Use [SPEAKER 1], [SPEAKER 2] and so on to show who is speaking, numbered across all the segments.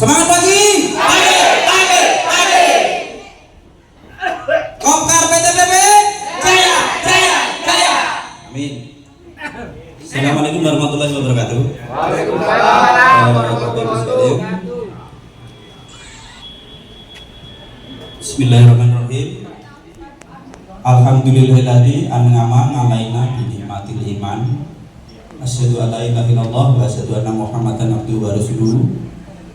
[SPEAKER 1] Semangat pagi. Pagi. Kopkar PTPP. Jaya. Amin. Assalamualaikum warahmatullahi wabarakatuh. Waalaikumsalam. Bismillahirrahmanirrahim. Alhamdulillahilladzi an'ama 'alaina bi ni'matil iman. Asyhadu an la ilaha illallah wa asyhadu anna Muhammadan abduhu wa rasuluh.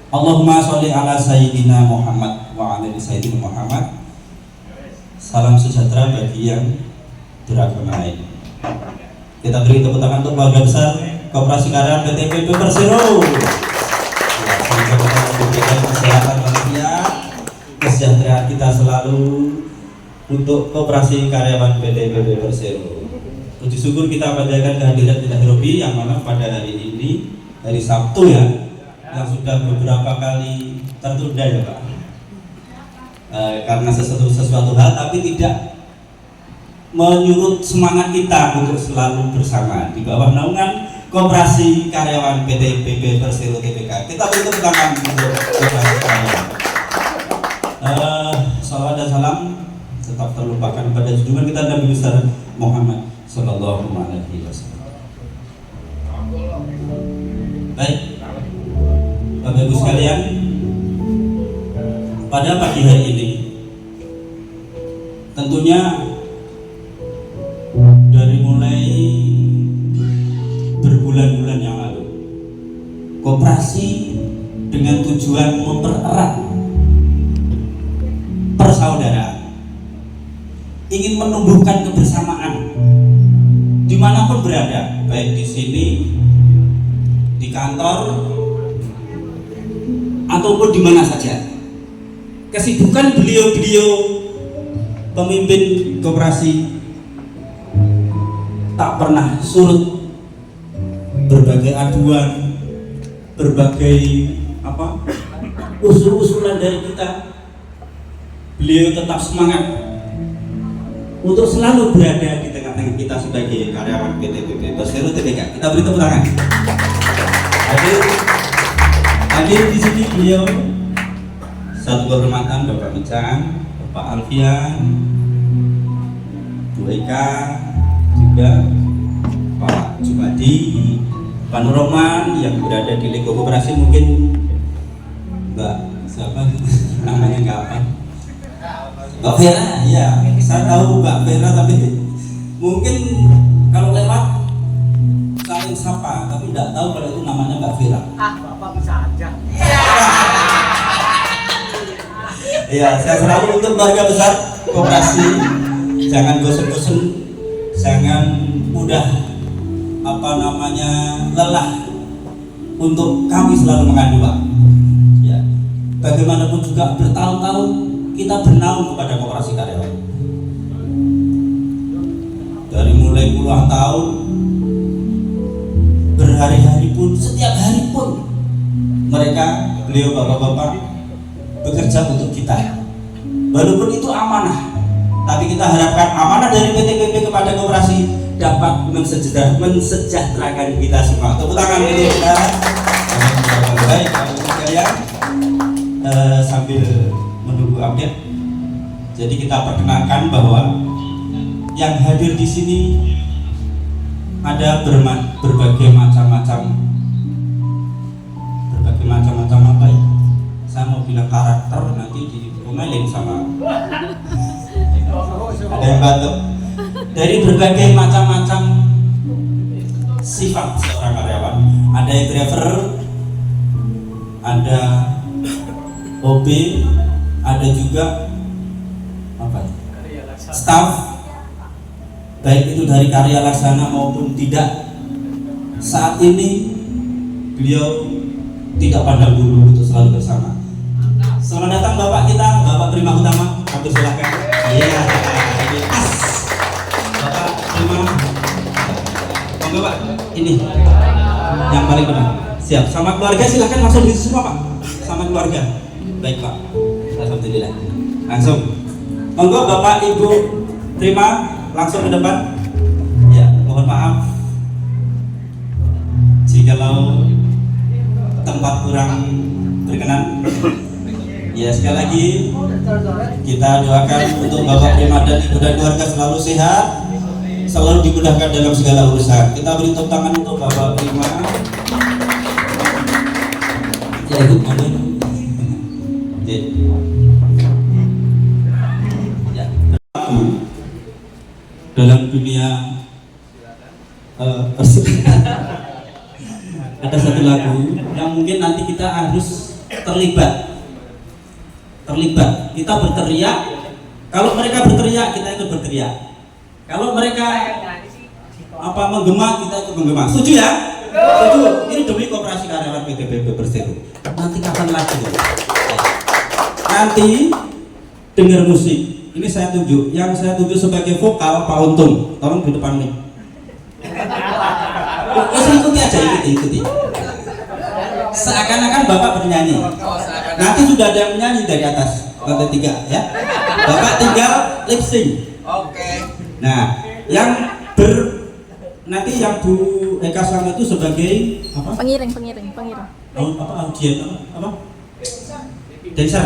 [SPEAKER 1] Allahumma sholli ala sayyidina Muhammad wa ala ali sayyidina Muhammad. Salam sejahtera bagi yang beragama lain. Kita beri tepuk tangan untuk keluarga besar Koperasi Karyawan PTPP Persero. Semoga kita diberikan kesehatan walafiat, kesejahteraan kita selalu untuk Koperasi Karyawan PTPP Persero. Puji syukur kita panjatkan kehadiran Ilahi Robbi yang mana pada hari ini, hari Sabtu ya, yang sudah beberapa kali tertunda ya Pak, karena sesuatu hal, tapi tidak menyurut semangat kita untuk selalu bersama di bawah naungan Koperasi Karyawan PTPP Persero TPK. Kita beri tepuk tangan untuk Koperasi Karyawan. Salawat dan salam tetap terlupakan pada junjungan kita Nabi besar Muhammad Sallallahu Alaihi Wasallam. Baik, Bapak Ibu sekalian, pada pagi hari ini tentunya dari mulai berbulan-bulan yang lalu, koperasi dengan tujuan mempererat persaudaraan, ingin menumbuhkan kebersamaan dimanapun berada, baik di sini, di kantor, ataupun di mana saja. Kesibukan beliau-beliau pemimpin koperasi tak pernah surut. Berbagai aduan, berbagai usul-usulan dari kita, beliau tetap semangat untuk selalu berada di tengah-tengah kita sebagai karyawan PTPP Persero TPK. Kita beri tepuk tangan. Hadir di sini beliau satu kehormatan Bapak Micang, Bapak Alfian, Bu Eka, juga Pak Jumadi, Pak Nuroman yang berada di Lingkup Koperasi, mungkin Mbak siapa namanya nggak apa, Mbak Vera, ya saya tahu Mbak Vera, tapi mungkin kalau lewat saling sapa, tapi tidak tahu kalau itu namanya Mbak Vera.
[SPEAKER 2] Bapak bisa aja.
[SPEAKER 1] Ya, saya selalu untuk keluarga besar koperasi, jangan bosan-bosan, jangan mudah lelah untuk kami selalu mengadu Pak. Ya, bagaimanapun juga bertahun-tahun kita bernaung kepada Koperasi Karyawan. Dari mulai puluhan tahun, berhari-hari pun, setiap hari pun mereka, beliau bapak-bapak bekerja untuk kita. Walaupun itu amanah, tapi kita harapkan amanah dari PTPP kepada koperasi dapat mensejahterakan kita semua. Tepuk tangan untuk kita. Baik, sekalian, sambil menunggu update, jadi kita perkenalkan bahwa yang hadir di sini ada berbagai macam apa ya? Saya mau bilang karakter, nanti diomelin sama ada yang batuk. Dari berbagai macam sifat seorang karyawan, ada yang driver, ada OB, ada juga staff, baik itu dari karya laksana maupun tidak. Saat ini beliau tidak pandang bulu untuk selalu bersama. Selamat datang Bapak kita, Bapak Prima Utama, kami silakan. Iya, ini as Bapak Prima. Monggo Pak, ini yang paling benar. Siap, sama keluarga silakan langsung di semua Pak, sama keluarga. Baik Pak, alhamdulillah. Langsung, monggo Bapak Ibu Prima langsung ke depan. Ya, mohon maaf jikalau tempat kurang berkenan. Ya, sekali lagi kita doakan untuk Bapak Prima dan Ibu dan keluarga selalu sehat, selalu dimudahkan dalam segala urusan. Kita beri tepuk tangan untuk Bapak Prima. Ya, ikut mana? Ya, dalam dunia ada satu lagu yang mungkin nanti kita harus terlibat. Kita berteriak. Kalau mereka berteriak, kita ikut berteriak. Kalau mereka menggema, kita ikut menggema. Setuju ya? Setuju. Ini demi koperasi karyawan PT PP Persero. Nanti kapan lagi? Nanti dengar musik. Ini saya tunjuk. Yang saya tunjuk sebagai vokal Pak Untung. Tolong di depan nih. Ikuti aja, ikuti. Seakan-akan Bapak bernyanyi. Nanti sudah ada yang menyanyi dari atas lantai 3 ya. Bapak tinggal lip sync.
[SPEAKER 2] Oke.
[SPEAKER 1] Nah, nanti yang Bu Eka Slang itu sebagai apa?
[SPEAKER 3] Pengiring.
[SPEAKER 1] Audien apa? Dancer.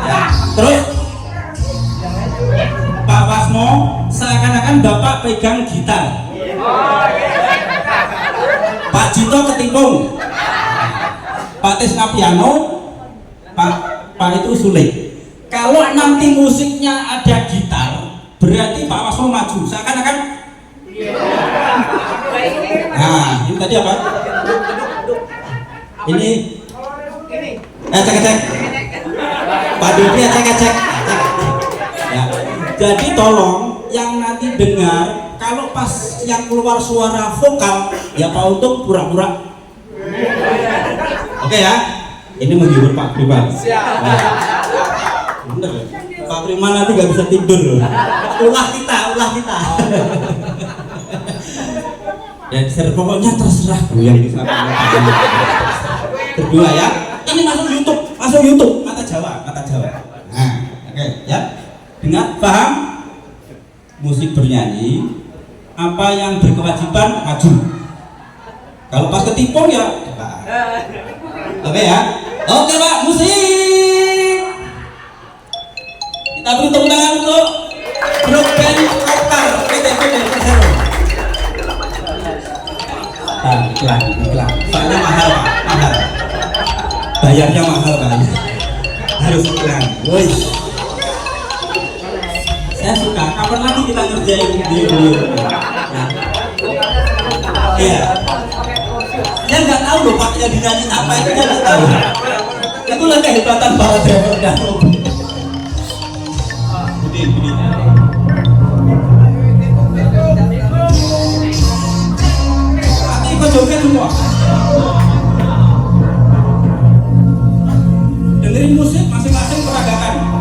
[SPEAKER 1] Ya. Terus Pak Wasmo seakan-akan Bapak pegang gitar. Pak Jito ketikung, Pak Tisna piano, Pak itu sulit. Kalau nanti musiknya ada gitar, berarti Pak Wasmo maju. Seakan-akan. Nah, ini tadi apa? Ini. Cek. Pak Dodi cek. Ya. Jadi tolong yang nanti dengar. Kalau pas yang keluar suara vokal, ya Pak Untung pura-pura. Oke ya, ini menghibur Pak Prima. Nah, bener, Pak Prima nanti nggak bisa tidur. Ulah kita. Dan pokoknya terserah yang bisa. Berdua ya. Ini masuk YouTube, kata Jawa. Nah, oke ya. Dengar, paham? Musik bernyanyi. Apa yang berkewajiban maju. Kalau pas ketipung ya oke ya. Oke Pak, musik. Kita beri tepuk tangan untuk grup band Kopar PT Persero. Iklan. Soalnya mahal Pak, mahal. Bayarnya mahal Pak. Harus iklan. Woi. Saya suka, kapan lagi kita ngerjain video. Iya. Dia nggak tahu loh Pak yang dinyanyi apa itu dia nggak tahu. Itulah kehebatan para driver dahulu. Budi. Nanti ikut joget semua. Dengerin musik masing-masing peragakan.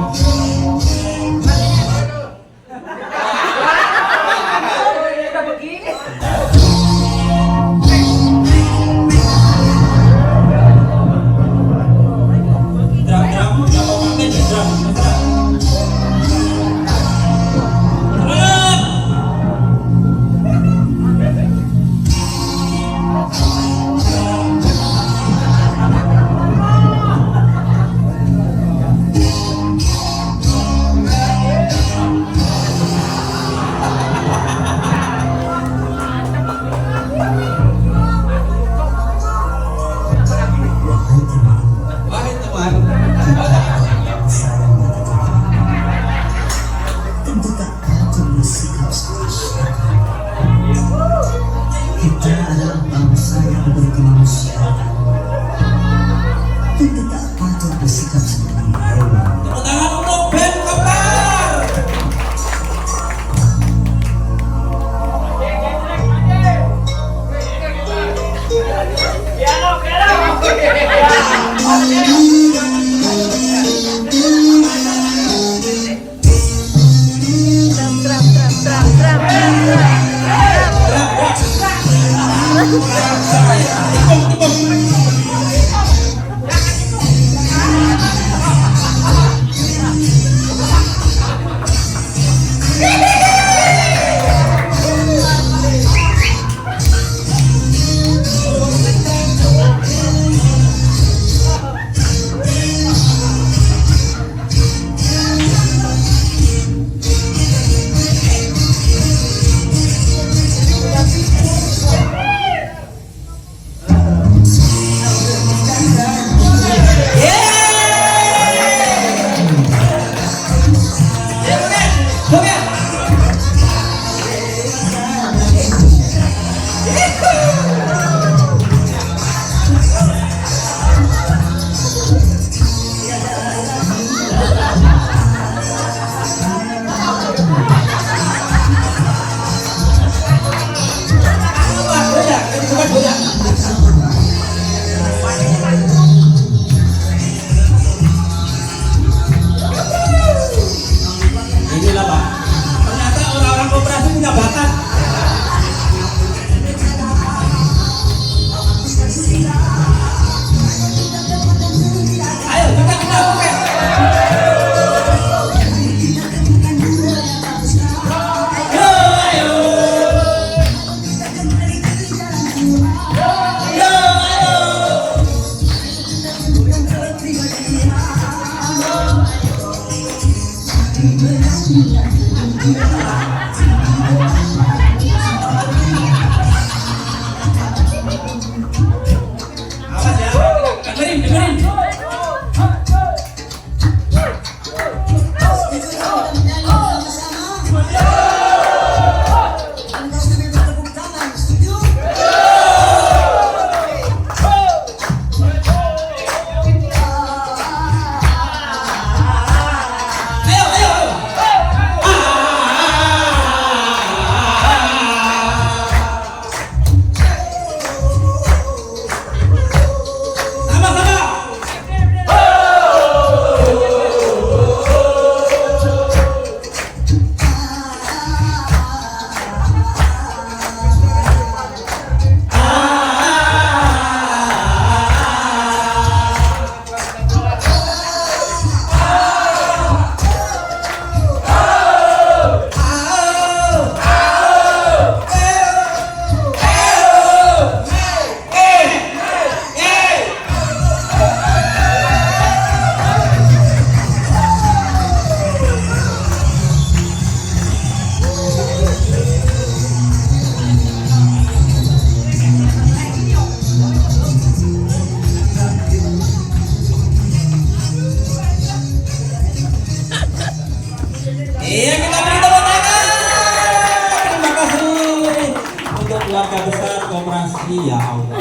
[SPEAKER 1] Iya Allah.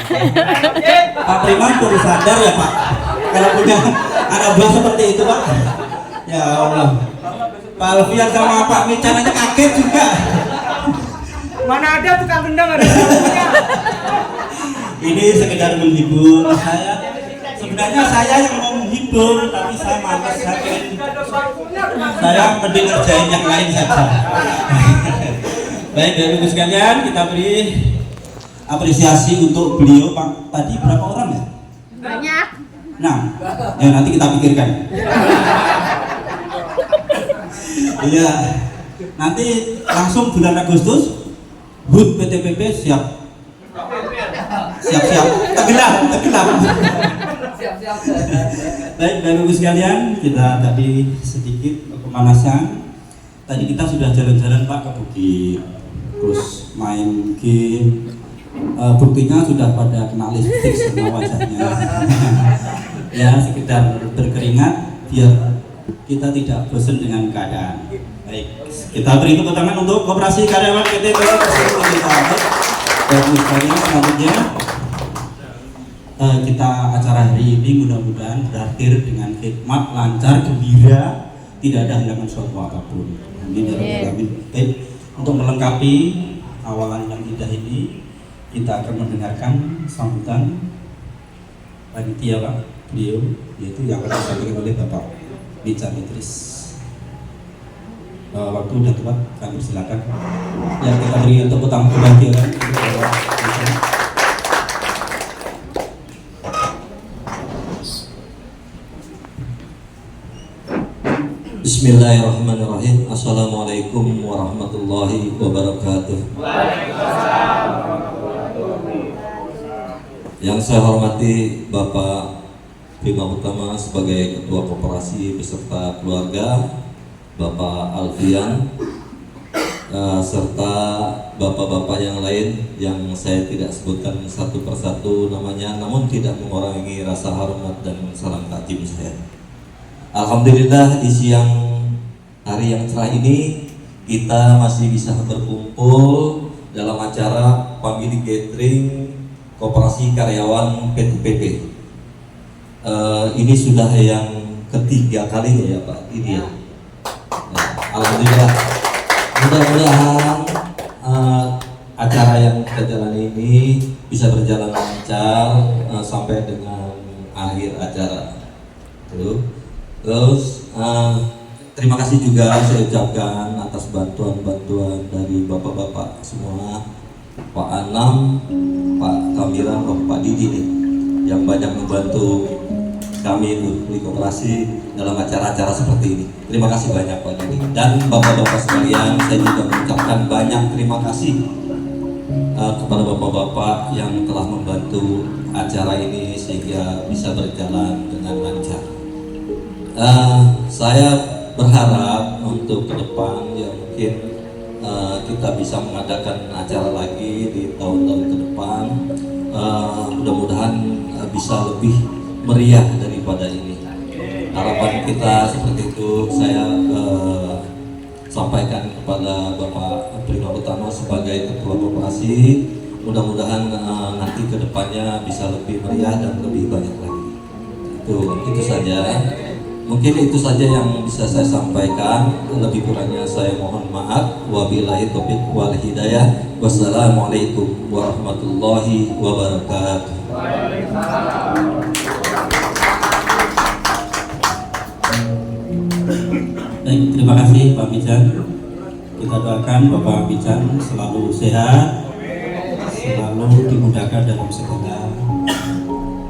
[SPEAKER 1] Pak Priman perlu sadar ya Pak. Kalau punya anak buah seperti itu Pak. Ya Allah. Pak Alfian sama Pak Mican aja kaget juga.
[SPEAKER 2] Mana ada tukang gendang ada punya.
[SPEAKER 1] Ini sekedar menghibur saya. Sebenarnya saya yang mau menghibur, tapi saya malas saya mending ngerjain yang lain saja. Baik, Bapak Ibu sekalian, kita beri apresiasi untuk beliau Pak. Tadi berapa orang ya?
[SPEAKER 3] Banyak.
[SPEAKER 1] Nah, ya nanti kita pikirkan. Iya, nanti langsung bulan Agustus HUT PTPP siap. Siap-siap, tenggelam. Baik, Bapak Ibu sekalian, kita tadi sedikit pemanasan. Tadi kita sudah jalan-jalan Pak ke Bukit, terus main game. Buktinya sudah pada kena listrik semua wajahnya. Ya, sekedar berkeringat biar kita tidak bosan dengan keadaan. Baik, kita beri tepuk tangan untuk Koperasi Karyawan PT Persero Indonesia. Bapak Ibu sekalian, selanjutnya kita acara hari ini mudah-mudahan berakhir dengan khidmat lancar, gembira, tidak ada halangan suatu apapun. Amin ya rabbal alamin. Baik, untuk melengkapi awalan yang indah ini, kita akan mendengarkan sambutan panitia Pak, beliau yaitu yang akan disampaikan oleh Bapak Mican Idris. Waktu sudah tepat, kami silakan. Ya, kita beri tepuk tangan kebahagiaan untuk Bapak Mican.
[SPEAKER 4] Bismillahirrahmanirrahim. Assalamualaikum warahmatullahi wabarakatuh. Yang saya hormati Bapak Prima Utama sebagai Ketua Koperasi beserta keluarga, Bapak Alfian, serta bapak-bapak yang lain yang saya tidak sebutkan satu persatu namanya, namun tidak mengurangi rasa hormat dan salam takdim saya. Alhamdulillah di siang hari yang cerah ini kita masih bisa berkumpul dalam acara family gathering Koperasi Karyawan PTPP. Ini sudah yang ketiga kali ya Pak ini ya. Nah, alhamdulillah. Mudah-mudahan acara yang kita jalani ini bisa berjalan lancar sampai dengan akhir acara. Terus terima kasih juga saya ucapkan atas bantuan-bantuan dari bapak-bapak semua, Pak Anam, Pak Kamiran, Pak Didi nih, yang banyak membantu kami di koperasi dalam acara-acara seperti ini. Terima kasih banyak Pak Didi dan bapak-bapak sekalian. Saya juga mengucapkan banyak terima kasih kepada bapak-bapak yang telah membantu acara ini sehingga bisa berjalan dengan lancar. Saya berharap untuk ke depan ya mungkin kita bisa mengadakan acara lagi di tahun-tahun ke depan. Mudah-mudahan bisa lebih meriah daripada ini. Harapan kita seperti itu. Saya sampaikan kepada Bapak Prima Utama sebagai Ketua Koperasi. Mudah-mudahan nanti ke depannya bisa lebih meriah dan lebih banyak lagi. Itu saja. Mungkin itu saja yang bisa saya sampaikan. Lebih kurangnya saya mohon maaf. Wabillahi taufiq wal hidayah. Wassalamualaikum warahmatullahi wabarakatuh.
[SPEAKER 1] Baik, terima kasih Pak Mican. Kita doakan Bapak Mican selalu sehat, selalu dimudahkan dalam segala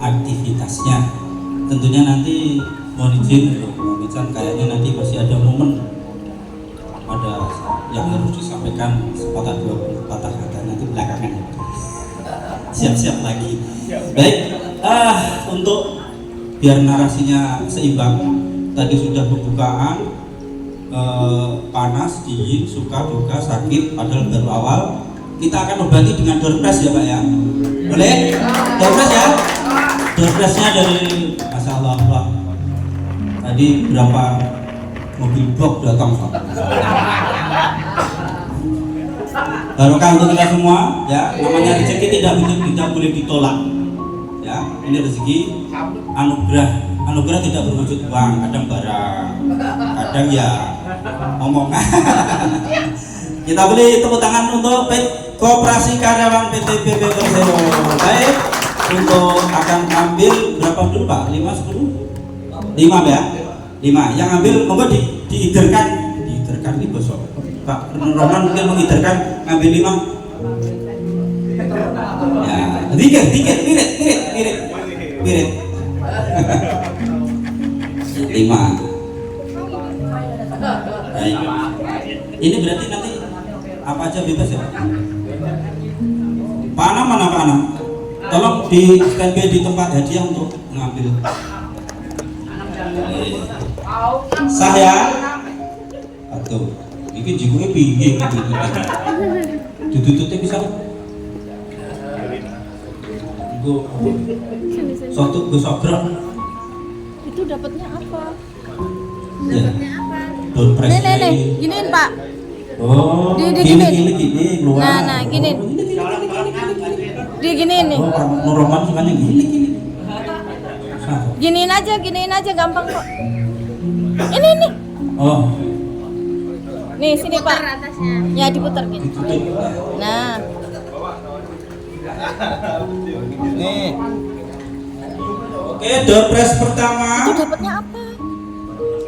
[SPEAKER 1] aktivitasnya. Tentunya nanti mohon izin untuk Pak Mican, kayaknya nanti masih ada momen ada yang harus disampaikan sepatah dua patah kata nanti belakangan. Siap-siap lagi. Baik, untuk biar narasinya seimbang, tadi sudah pembukaan, panas, dingin, suka, duka, sakit, padahal baru awal. Kita akan obati dengan door prize ya Pak ya. Boleh? Door prize ya? Door prize-nya dari Masya Allah Pak. Tadi berapa mobil box datang Pak? barokah untuk kita semua ya. Namanya rezeki tidak boleh ditolak ya. Ini rezeki anugerah tidak berwujud uang, kadang barang, kadang ya omongan. Kita beri tepuk tangan untuk Koperasi Karyawan PT PP Persero. Baik, untuk akan ambil berapa dulu Pak? 5, 10? 5 ya? 5. Yang ambil monggo diiderkan ini bosok. Pak Roman mungkin mengiderkan ngambil 5. Ya, dikit, mirip. 5. Baik. Ini berarti nanti apa aja bebas ya? Panah mana panah? Tolong di standby di tempat hadiah untuk mengambil. Saya atau bikin jikunya pinggir tututnya bisa suatu gosogrong
[SPEAKER 3] Itu dapatnya apa?
[SPEAKER 1] ya. Downpress
[SPEAKER 3] Giniin Pak.
[SPEAKER 1] oh
[SPEAKER 3] Gini
[SPEAKER 1] keluar
[SPEAKER 3] nah gini. Diginiin nih.
[SPEAKER 1] oh Roman sukanya gini
[SPEAKER 3] Giniin aja gampang kok. Ini nih.
[SPEAKER 1] oh
[SPEAKER 3] Nih sini Pak. Ya diputar gitu.
[SPEAKER 1] ditutup
[SPEAKER 3] Nah,
[SPEAKER 1] nih oke downpress pertama
[SPEAKER 3] itu dapatnya apa?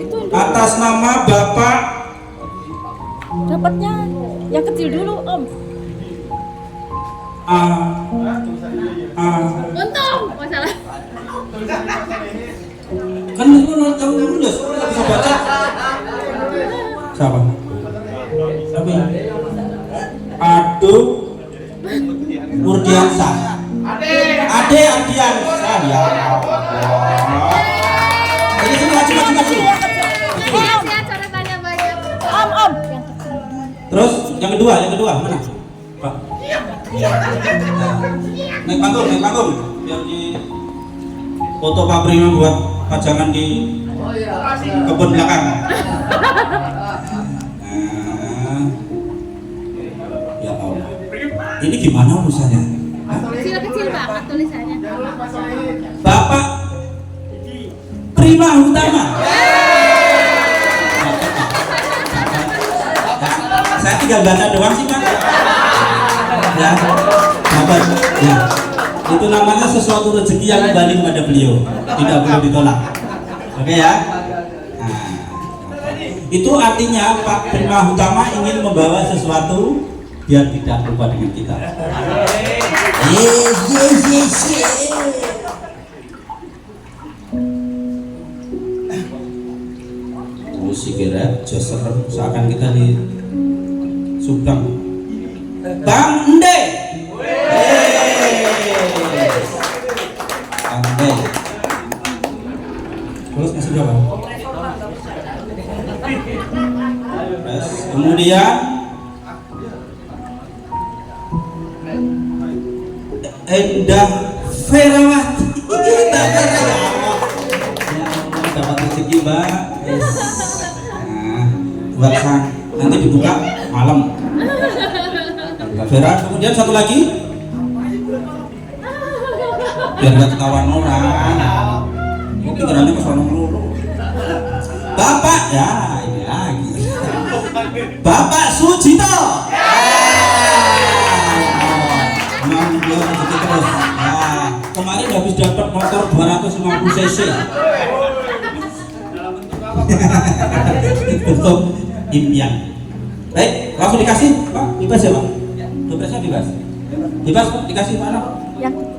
[SPEAKER 3] Itu
[SPEAKER 1] atas nama Bapak
[SPEAKER 3] dapatnya yang kecil dulu Om.
[SPEAKER 1] A
[SPEAKER 3] Untung, masalah.
[SPEAKER 1] kan lu nulis nggak bisa baca siapa ini? Adu Murdiansah Ade Ardiansah ya Allah ini sini maju
[SPEAKER 3] Om.
[SPEAKER 1] terus yang kedua mana Pak naik panggung biar di foto Pak Prima buat pajangan di kebun belakang. Ya Allah, ini gimana urusannya?
[SPEAKER 3] Kecil Pak, tulisannya.
[SPEAKER 1] Bapak Prima Utama. Saya tinggal baca doang sih Pak. Ya, Bapak. Ya. Itu namanya sesuatu rezeki yang kembali kepada beliau, tidak boleh ditolak. Oke ya. Nah, itu artinya Pak Prima Utama ingin membawa sesuatu biar tidak lupa dengan kita. Musik kira joser seakan kita di Subang. Bang Ende. Ande. Terus masih berapa? Terus, kemudian Endah Ferawati. Dapat rezeki Mbak. Nah, buat sang nanti dibuka malam. Mbak Vera. Kemudian satu lagi. Biar gak ketahuan orang. Mungkin kerannya ke sono melulu. Bapak ya ini lagi. Bapak Sujito. Memang beliau rezeki terus. Nah, kemarin habis dapat motor 250 cc. Untuk impian. Baik, langsung dikasih Pak. Bebas ya Pak. Dopresnya bebas. Bebas Pak, dikasih mana?
[SPEAKER 3] Yang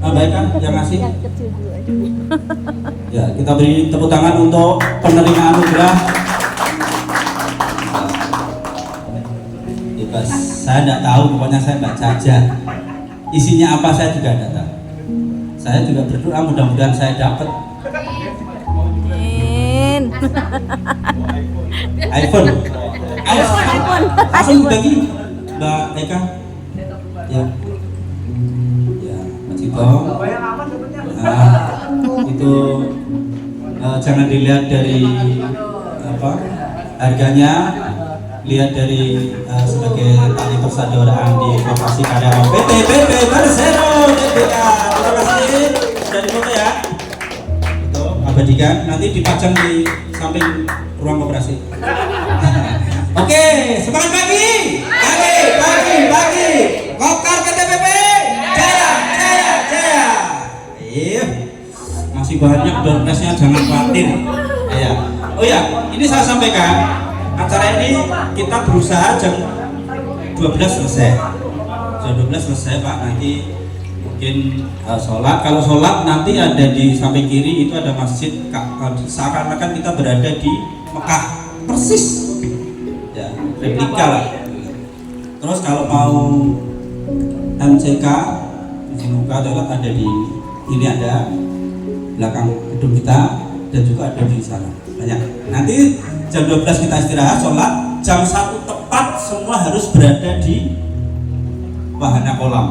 [SPEAKER 1] Baik kan, yang ngasih.
[SPEAKER 3] Yang kecil dulu aja.
[SPEAKER 1] Ya, kita beri tepuk tangan untuk penerima anugerah. Bebas. Saya tidak tahu, pokoknya saya baca aja. Isinya apa saya juga tidak tahu. Saya juga berdoa mudah-mudahan saya dapat
[SPEAKER 3] Amin.
[SPEAKER 1] iPhone. Langsung bagi Mbak Eka. Ya. Ya, Mas Cito. Nah, itu jangan dilihat dari apa harganya 5 lihat dari sebagai tali persaudaraan di lokasi karyawan PT Persero GBK. Terima kasih sudah difoto ya. Itu abadikan, nanti dipajang di samping ruang operasi. Oke, semangat pagi. Golkar PTPP. Jaya. Iya. Masih banyak doorpresnya, jangan khawatir. Ya. Oh ya, ini saya sampaikan. Acara ini kita berusaha jam 12 selesai. Jam 12 selesai Pak, nanti mungkin sholat. Kalau sholat nanti ada di samping kiri itu ada masjid, seakan-akan kita berada di Mekah persis. Ya, replika lah. Terus kalau mau MCK izin buka toilet ada di ini, ada belakang gedung kita, dan juga ada di sana banyak. Nanti jam 12 kita istirahat sholat, jam 1 tepat semua harus berada di wahana kolam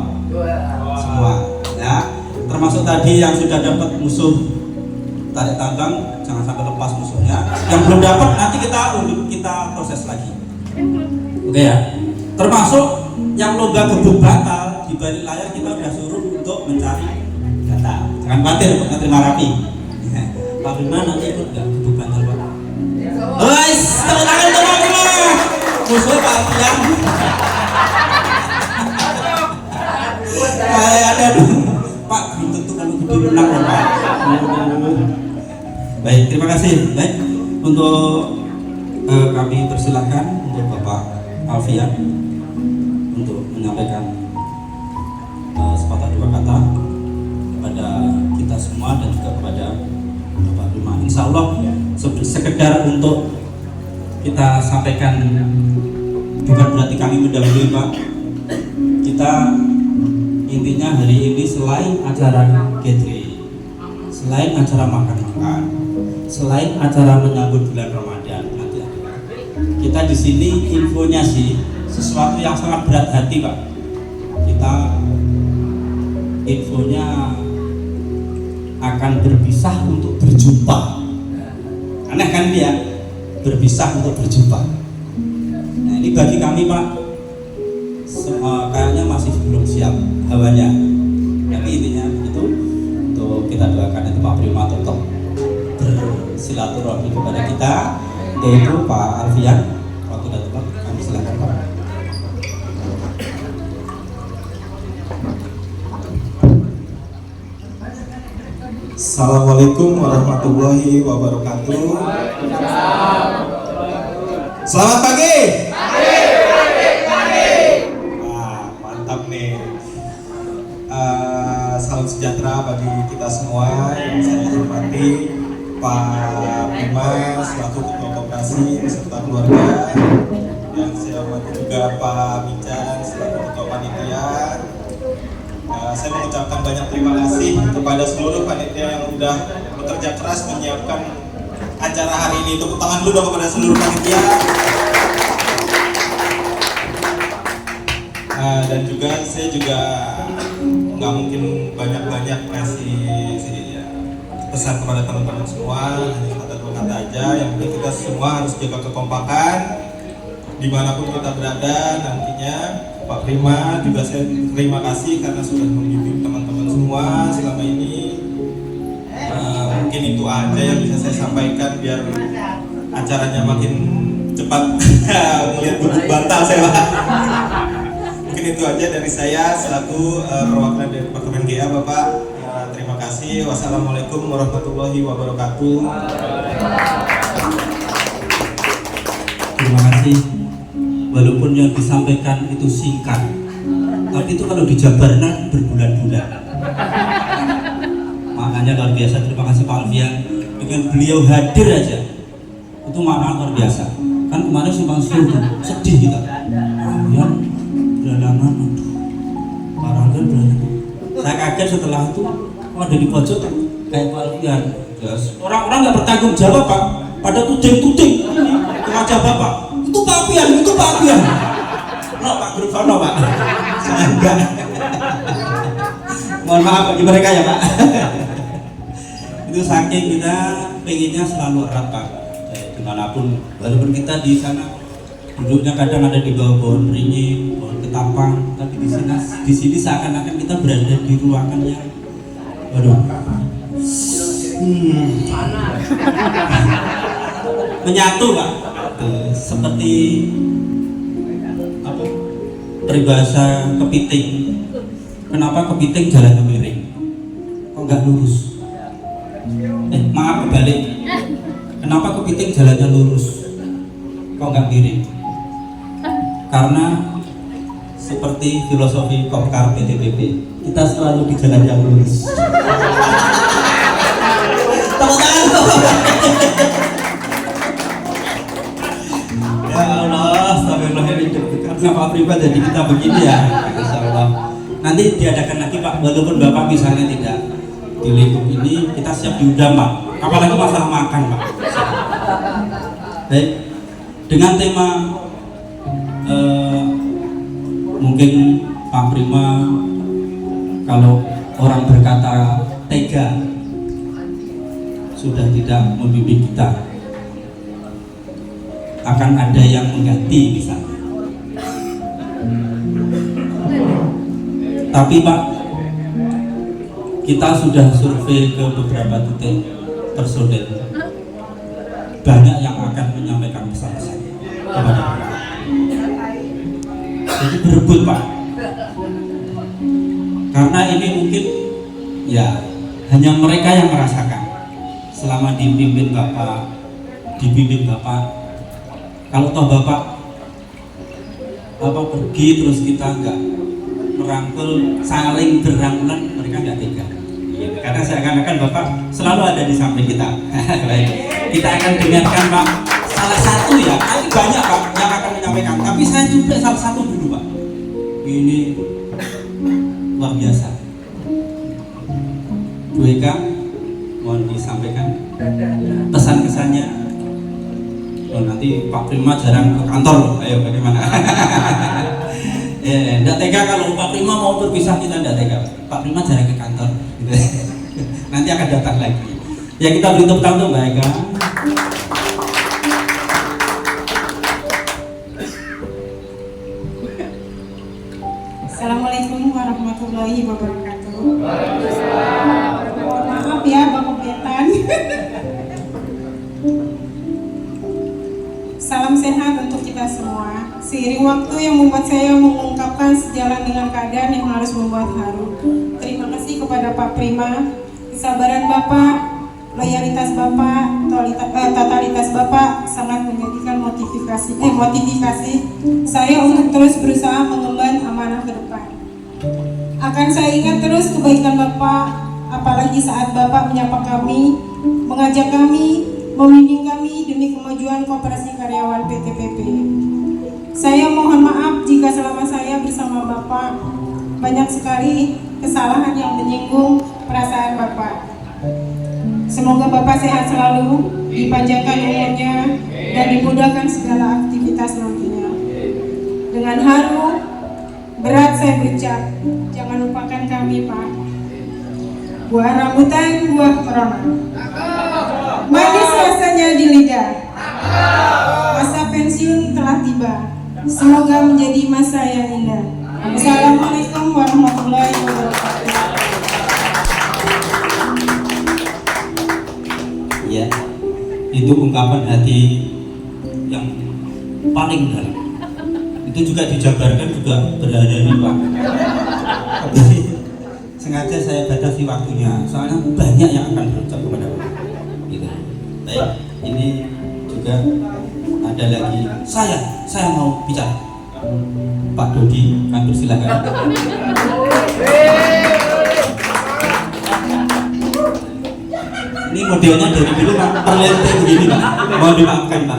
[SPEAKER 1] semua ya, termasuk tadi yang sudah dapat musuh tarik tambang jangan sampai lepas musuhnya, yang belum dapat nanti kita proses lagi. Oke ya, termasuk yang lomba gebuk batal di balik layar kita sudah suruh untuk mencari data, jangan khawatir untuk terima rapi. Pak Bima nanti ikut nggak gebuk batal Pak? Guys, teman-teman, musuh Pak Alfian. Ada dong, Pak. Belum tentu kalau gede menang loh Pak. Baik, terima kasih. Baik, untuk kami persilakan untuk Bapak Alfian untuk menyampaikan sepatah dua kata kepada kita semua dan juga kepada Bapak Bima. Insya Allah sekedar untuk kita sampaikan, bukan berarti kami mendahului Pak. Kita intinya hari ini selain acara gathering, selain acara makan-makan, selain acara menyambut bulan Ramadan, nanti kita di sini infonya sih sesuatu yang sangat berat hati Pak. Kita infonya akan berpisah untuk berjumpa. Aneh kan dia, berpisah untuk berjumpa. Nah ini bagi kami Pak, kayaknya masih belum siap hawanya. Tapi intinya itu untuk kita doakan itu Pak Prima tetap bersilaturahmi kepada kita, yaitu Pak Alfian. Waktu dan tempat kami silakan Pak.
[SPEAKER 5] Assalamualaikum warahmatullahi wabarakatuh. Selamat pagi. Wah, mantap nih. Salam sejahtera bagi kita semua yang saya hormati Pak Bima selaku Ketua Koperasi beserta keluarga, yang saya hormati juga Pak Mican selaku Ketua Panitia. Saya mengucapkan banyak terima kasih kepada seluruh panitia yang sudah bekerja keras menyiapkan acara hari ini. Tepuk tangan dulu dong kepada seluruh panitia. Dan juga saya juga nggak mungkin banyak-banyak ngasih pesan kepada teman-teman semua, hanya kata dua kata aja. Yang penting kita semua harus jaga kekompakan dimanapun kita berada nantinya. Pak Prima juga saya terima kasih karena sudah membimbing teman-teman semua selama ini. Mungkin itu aja yang bisa saya sampaikan biar acaranya makin cepat. Melihat gebuk batal saya Pak. Mungkin itu aja dari saya selaku perwakilan dari Departemen GA Bapak. Terima kasih. Wassalamualaikum warahmatullahi wabarakatuh.
[SPEAKER 1] Terima kasih. Walaupun yang disampaikan itu singkat, tapi itu kalau dijabarkan berbulan-bulan. Makanya luar biasa, terima kasih Pak Alfian. Dengan beliau hadir aja itu makna luar biasa. Kan kemarin simpang suruh sedih kita. Alfian beralangan, Alfian beralangan. Saya kaget setelah itu, ada di pojok kayak Pak Alfian. Orang-orang nggak bertanggung jawab Pak, pada tuding-tuding ke wajah Bapak. Itu Pak Alfian. No Pak Grufono Pak. Saya enggak. Mohon maaf bagi mereka ya Pak. Itu saking kita pengennya selalu erat Pak. Dimanapun, walaupun kita di sana Duduknya kadang ada di bawah pohon beringin, pohon ketapang, tapi di sini seakan-akan kita berada di ruangan yang, waduh, menyatu Pak. Seperti apa? Peribahasa kepiting. Kenapa kepiting jalannya miring? Kok nggak lurus? Maaf kebalik. Kenapa kepiting jalannya lurus? Kok nggak miring? Karena seperti filosofi Kopkar PTPP, kita selalu di jalan yang lurus. Ya Allah, astagfirullahaladzim. Karena Pak Prima jadi kita begini ya, Insya Allah. Nanti diadakan lagi Pak, walaupun Bapak misalnya tidak di lingkup ini, kita siap diundang Pak. Apalagi masalah makan Pak. Baik, dengan tema mungkin Pak Prima, kalau orang berkata tega sudah tidak membimbing kita, akan ada yang mengganti misalnya. Tapi Pak, kita sudah survei ke beberapa titik personil, banyak yang akan menyampaikan pesan-pesan kepada kita. Jadi berebut Pak, karena ini mungkin ya hanya mereka yang merasakan selama dibimbing Bapak. Kalau toh Bapak pergi terus kita nggak merangkul, saling berangkulan, mereka nggak tega. Karena seakan-akan Bapak selalu ada di samping kita. Baik, kita akan dengarkan Pak salah satu ya, nanti banyak Pak yang akan menyampaikan, tapi saya coba salah satu dulu Pak. Ini luar biasa. Bu Eka, mohon disampaikan pesan-kesannya. Oh, nanti Pak Prima jarang ke kantor loh, ayo bagaimana? Enggak tega kalau Pak Prima mau berpisah, kita enggak tega. Pak Prima jarang ke kantor, gitu. Nanti akan datang lagi. Ya kita beri tepuk tangan untuk Mbak Eka.
[SPEAKER 6] Assalamualaikum warahmatullahi wabarakatuh. Maaf ya Bapak Betan. Salam sehat untuk kita semua. Seiring waktu yang membuat saya mengungkapkan sejalan dengan keadaan yang harus membuat haru. Terima kasih kepada Pak Prima, kesabaran Bapak, loyalitas Bapak, totalitas Bapak sangat menjadikan motivasi saya untuk terus berusaha mengemban amanah ke depan. Akan saya ingat terus kebaikan Bapak, apalagi saat Bapak menyapa kami, mengajak kami, membimbing kami demi kemajuan Koperasi Karyawan PTPP. Saya mohon maaf jika selama saya bersama Bapak banyak sekali kesalahan yang menyinggung perasaan Bapak. Semoga Bapak sehat selalu, dipanjangkan umurnya, dan dimudahkan segala aktivitas nantinya. Dengan haru, berat saya berucap, jangan lupakan kami Pak. Buah rambutan, buah corona. Manis rasanya di lidah. Masa pensiun telah tiba. Semoga menjadi masa yang indah. Assalamualaikum warahmatullahi wabarakatuh.
[SPEAKER 1] Ya, itu ungkapan hati yang paling dalam. Itu juga dijabarkan juga berhari-hari Pak. Tapi sengaja saya batasi waktunya, soalnya banyak yang akan berucap kepada Bapak. Gitu. Baik, ini juga ada lagi. Saya mau bicara. Pak Dodi, kami silakan. Ini modelnya dari dulu Pak, terlente begini Pak. Mohon dimaafkan Pak.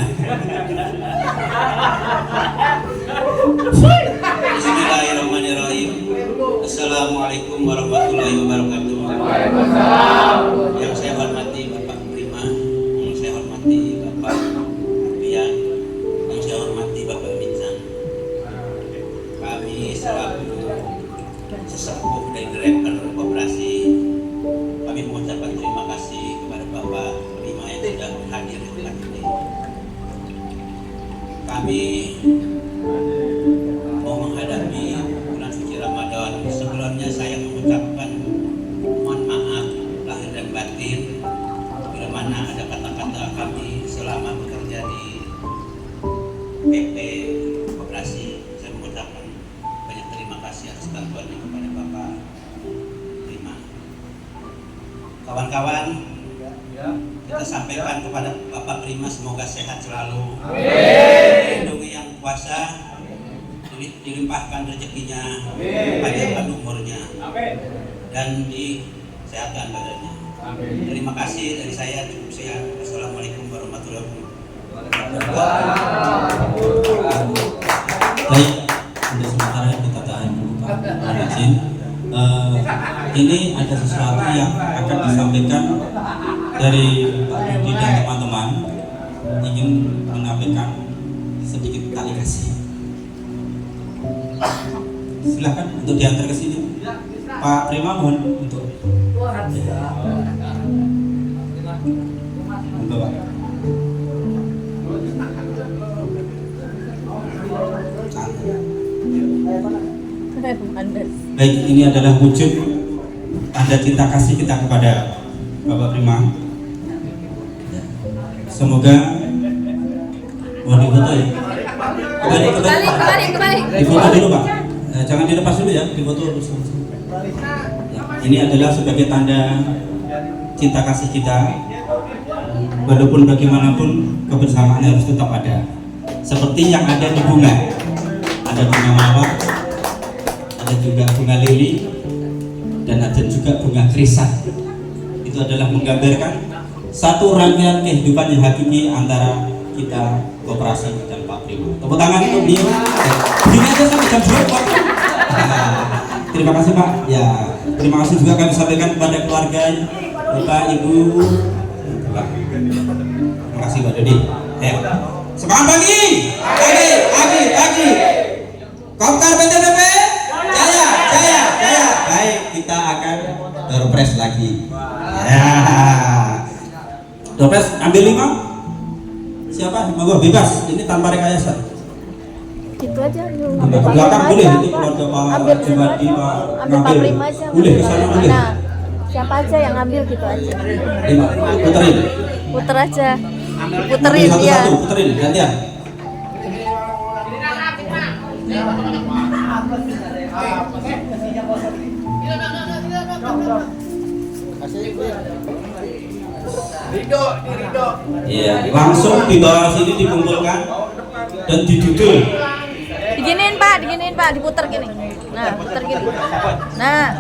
[SPEAKER 1] Bismillahirrahmanirrahim. Assalamualaikum warahmatullahi wabarakatuh. Yang saya hormati Bapak Prima, yang saya hormati Bapak Rian, yang saya hormati Bapak Minsan. Kami selaku sesepuh dari direktur koperasi, kami mengucapkan terima kasih kepada Bapak Prima yang sudah hadir di tempat ini. kami mau menghadapi bulan suci Ramadan. Sebelumnya saya mengucapkan mohon maaf lahir dan batin bila mana ada kata-kata kami selama bekerja di PP Koperasi. Saya mengucapkan banyak terima kasih atas bantuannya kepada Bapak Prima. Kawan-kawan, kita sampaikan kepada Bapak Prima semoga sehat selalu, dilindungi yang kuasa, dilimpahkan rezekinya, panjangkan umurnya, dan disehatkan badannya. Terima kasih dari saya, cukup sehat. Assalamualaikum warahmatullahi wabarakatuh. Baik, untuk sementara kita tahan dulu Pak. Izin. Ini ada sesuatu yang akan disampaikan dari Pak Budi dan teman-teman, ingin menyampaikan sedikit tali kasih. Silakan untuk diantar ke sini. Pak Prima mohon untuk Pak. Baik, ini adalah wujud tanda cinta kasih kita kepada Bapak Prima. Semoga mohon difoto ya. Kembali. Difoto dulu Pak. Jangan dilepas dulu ya, difoto dulu. Ya, ini adalah sebagai tanda cinta kasih kita. Walaupun bagaimanapun kebersamaan harus tetap ada. Seperti yang ada di bunga. Ada bunga mawar, ada juga bunga lili, dan ada juga bunga krisan. Itu adalah menggambarkan satu rangkaian kehidupan yang hakiki antara kita Koperasi dan Pak Prima. Tepuk tangan untuk beliau. Begini aja sampai jam 2 Pak. Terima kasih Pak. Ya, terima kasih juga kami sampaikan kepada keluarga Bapak, Ibu. Terima kasih Pak Dodi. Semangat pagi. Pagi. Kopkar PTPP. Jaya. Baik, kita akan doorpress lagi. Ya. Doorpress ambil 5. Siapa? Monggo bebas. Ini tanpa rekayasa.
[SPEAKER 3] Gitu aja.
[SPEAKER 1] Ke belakang boleh, itu keluarga Pak Jumadi, Pak
[SPEAKER 3] Ambil Pak Prima aja.
[SPEAKER 1] Boleh ke sana boleh.
[SPEAKER 3] Nah, siapa aja yang ngambil gitu aja.
[SPEAKER 1] Puterin.
[SPEAKER 3] Puter aja.
[SPEAKER 1] Ambil
[SPEAKER 3] Puterin ya.
[SPEAKER 1] satu-satu, puterin gantian.
[SPEAKER 2] Ridho.
[SPEAKER 1] Iya, langsung di bawah sini dikumpulkan dan didudul.
[SPEAKER 3] Diginiin Pak, diputer gini. Nah, puter gini. Nah.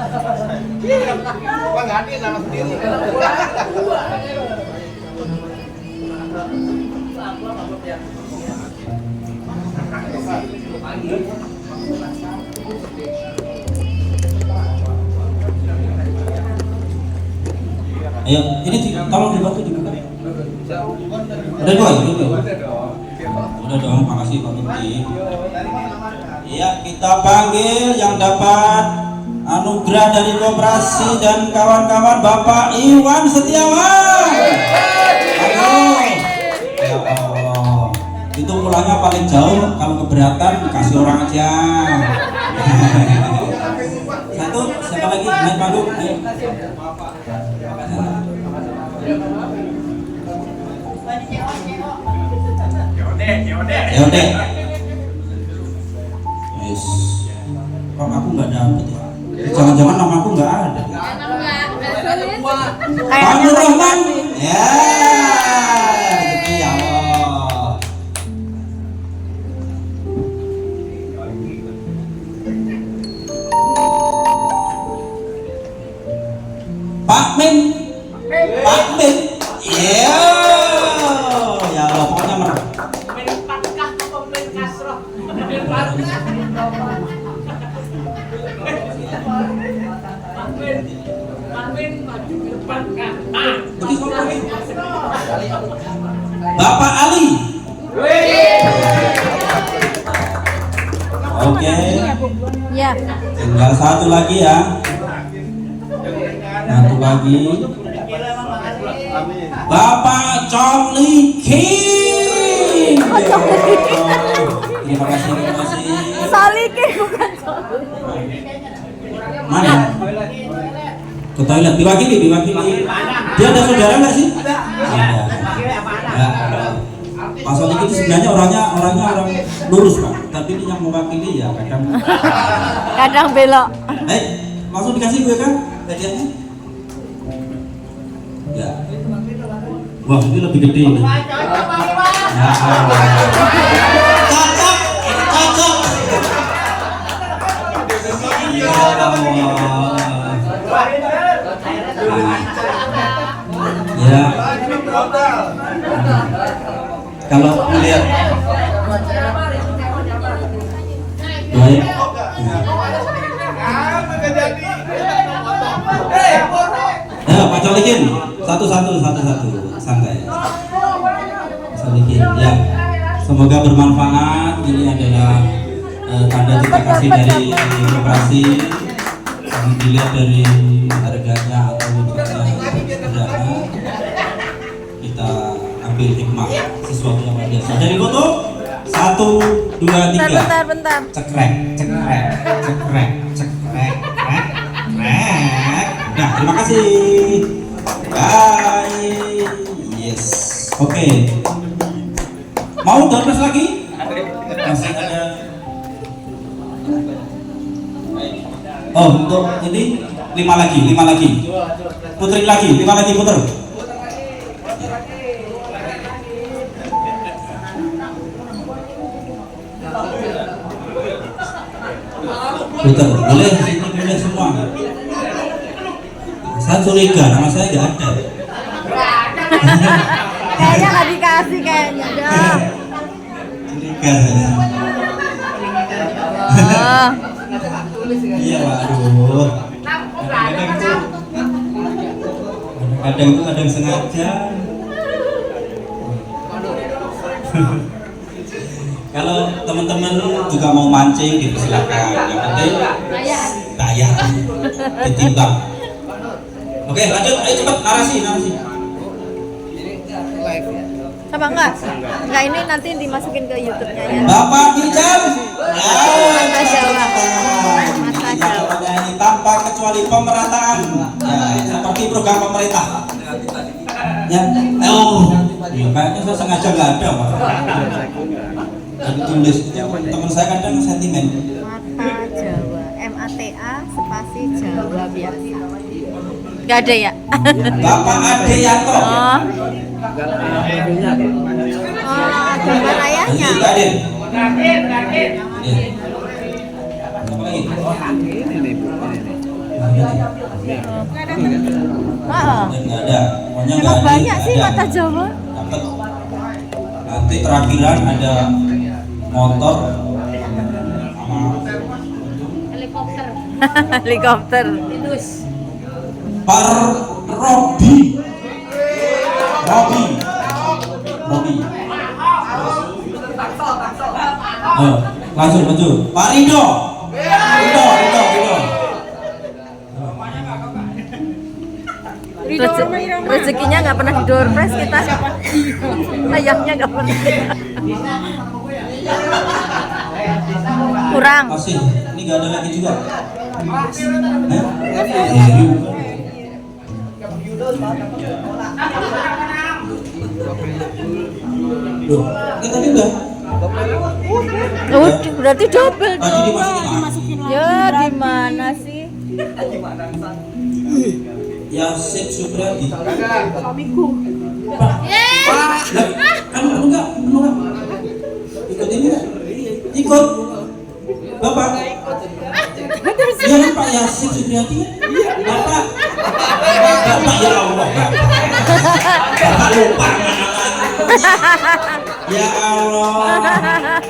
[SPEAKER 1] Ayo, ini tolong dibantu dibuka. Udah dua. Udah dong, makasih Pak Budi. Iya, kita panggil yang dapat anugerah dari Koperasi dan kawan-kawan Bapak Iwan Setiawan. Ayo. Ya Allah. Itu pulangnya paling jauh, kalau keberatan kasih orang aja. Satu, siapa lagi? Naik panggung, ayo. Yaudah. Yes. Kok aku nggak dapet ya? Jangan-jangan nama aku nggak ada. Pak Rahman. Ya. Ya Allah. Pak Min. Iya. Ya Allah, pokoknya menang. Bapak Ali. Oke.
[SPEAKER 3] Ya.
[SPEAKER 1] Tinggal satu lagi ya. Satu lagi. Bapak Chong Li King. Terima kasih, terima kasih.
[SPEAKER 3] Solikin bukan Solik.
[SPEAKER 1] Mana? Ke toilet, diwakili. Dia ada saudara nggak sih? Ada. Ya. Pak Solik itu sebenarnya orangnya orang lurus Pak, tapi ini yang mewakili ya
[SPEAKER 3] Kadang belok.
[SPEAKER 1] Langsung dikasih gue kan hadiahnya? Ya. Wah ini lebih gede ini. Ya. Cocok. Ya Allah. Ya. Kalau melihat baik. Ya, Pak Solikin, satu santai. Solikin, ya. Semoga bermanfaat. Ini adalah tanda terima kasih dari koperasi. Yang dilihat dari harganya atau wujudnya sederhana, kita ambil hikmah sesuatu yang luar biasa. Dari foto 1, 2, 3.
[SPEAKER 3] Bentar.
[SPEAKER 1] Cekrek. Nah, terima kasih. Bye. Yes. Oke. Mau download lagi? Masih ada. Oh, untuk ini 5 lagi. Putri lagi, 5 lagi puter. Puter, boleh semua. Saya curiga, nama saya nggak ada.
[SPEAKER 3] Kayaknya nggak dikasih kayaknya dah.
[SPEAKER 1] Curiga.
[SPEAKER 3] Oh.
[SPEAKER 1] Iya waduh. Kadang sengaja. Kalau teman-teman juga mau mancing gitu silakan. Yang penting bayar, ditimbang. Oke lanjut, ayo cepat narasi.
[SPEAKER 3] Apa enggak? Enggak, ini nanti dimasukin ke YouTube-nya ya.
[SPEAKER 1] Bapak Hijab.
[SPEAKER 3] Mata Jawa.
[SPEAKER 1] Ini tanpa kecuali pemerataan. Ya, seperti program pemerintah. Ya, kayaknya saya sengaja nggak ada Pak. Jadi tulis teman saya kadang sentimen.
[SPEAKER 3] Mata Jawa, MATA spasi Jawa biasa. Enggak ada ya?
[SPEAKER 1] Bapak Adeyanto.
[SPEAKER 3] Oh, gambar ayahnya.
[SPEAKER 1] Hadir.
[SPEAKER 3] Oh,
[SPEAKER 1] Nggak ada. Pokoknya nggak
[SPEAKER 3] emang
[SPEAKER 1] ada.
[SPEAKER 3] banyak sih mata Jawa.
[SPEAKER 1] Dapat. Nanti terakhiran ada motor sama
[SPEAKER 3] Helikopter.
[SPEAKER 1] Pak Robi. Langsung maju. Pak Rido.
[SPEAKER 3] Rezekinya nggak pernah di door prize kita. Ayahnya nggak pernah. Kurang.
[SPEAKER 1] Masih. Ini nggak ada lagi juga. Loh, ini tadi udah.
[SPEAKER 3] Oh, berarti double
[SPEAKER 1] Tadi
[SPEAKER 3] dong.
[SPEAKER 1] dimasukin.
[SPEAKER 3] Ya gimana sih?
[SPEAKER 1] Yasin Supriyadi.
[SPEAKER 2] Suamiku.
[SPEAKER 1] Kan enggak. Ikut ini enggak? Ikut. Bapak. Iya kan Pak Yasin Supriyadi? Bapak ya Allah. Bapak lupa. Ya Allah.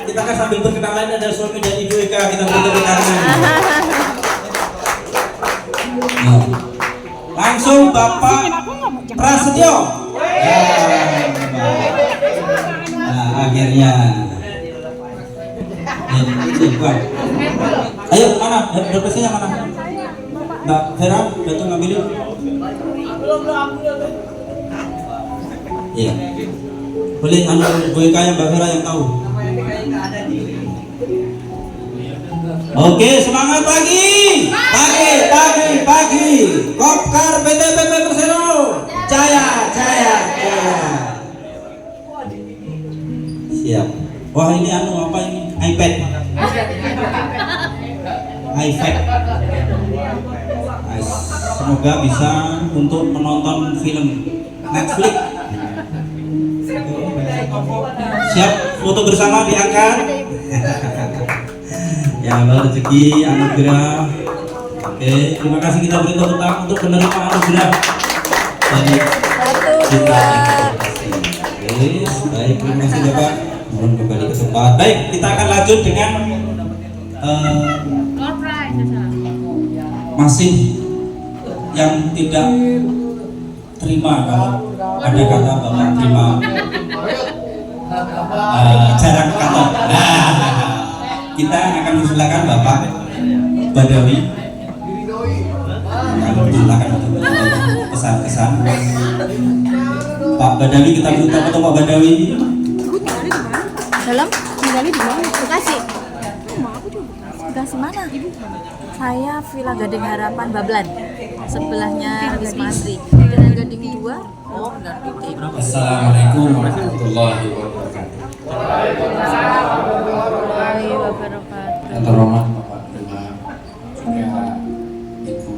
[SPEAKER 1] Kita kan sambil berkenalan ada suami dan ibu Eka, kita beri tangan. Langsung Bapak Prasetyo. Nah, akhirnya. Ayo, mana? Dompetnya yang mana? Mbak Vera, datang ngambilin. Iya. Boleh anu Bu Eka yang Mbak Vera yang tahu. Oke, semangat pagi. Pagi. Kopkar BTPP Persero. Jaya. Siap. Wah, ini apa ini? iPad. Semoga bisa untuk menonton film Netflix. Siap, foto bersama diangkat. Ya Allah, rezeki anugerah. Oke, terima kasih, kita beri tepuk tangan untuk penerima anugerah dari kita. Baik, terima kasih Bapak. Mohon kembali ke tempat. Baik, kita akan lanjut dengan masih yang tidak terima kalau ada kata Bapak terima jarang kantor. Kita akan silakan Bapak Badawi. Silakan untuk pesan-pesan. Pak Badawi, kita minta foto Pak Badawi.
[SPEAKER 3] Dalam tinggalnya di mana? Bekasi. Bekasi mana? Saya Villa Gading Harapan Bablan. Sebelahnya Wisma Asri. Dengan Gading 2. Oh, Gading.
[SPEAKER 1] Assalamualaikum warahmatullahi wabarakatuh.
[SPEAKER 3] Warahmatullahi wabarakatuh.
[SPEAKER 7] Yang terhormat Bapak Prima, juga Ibu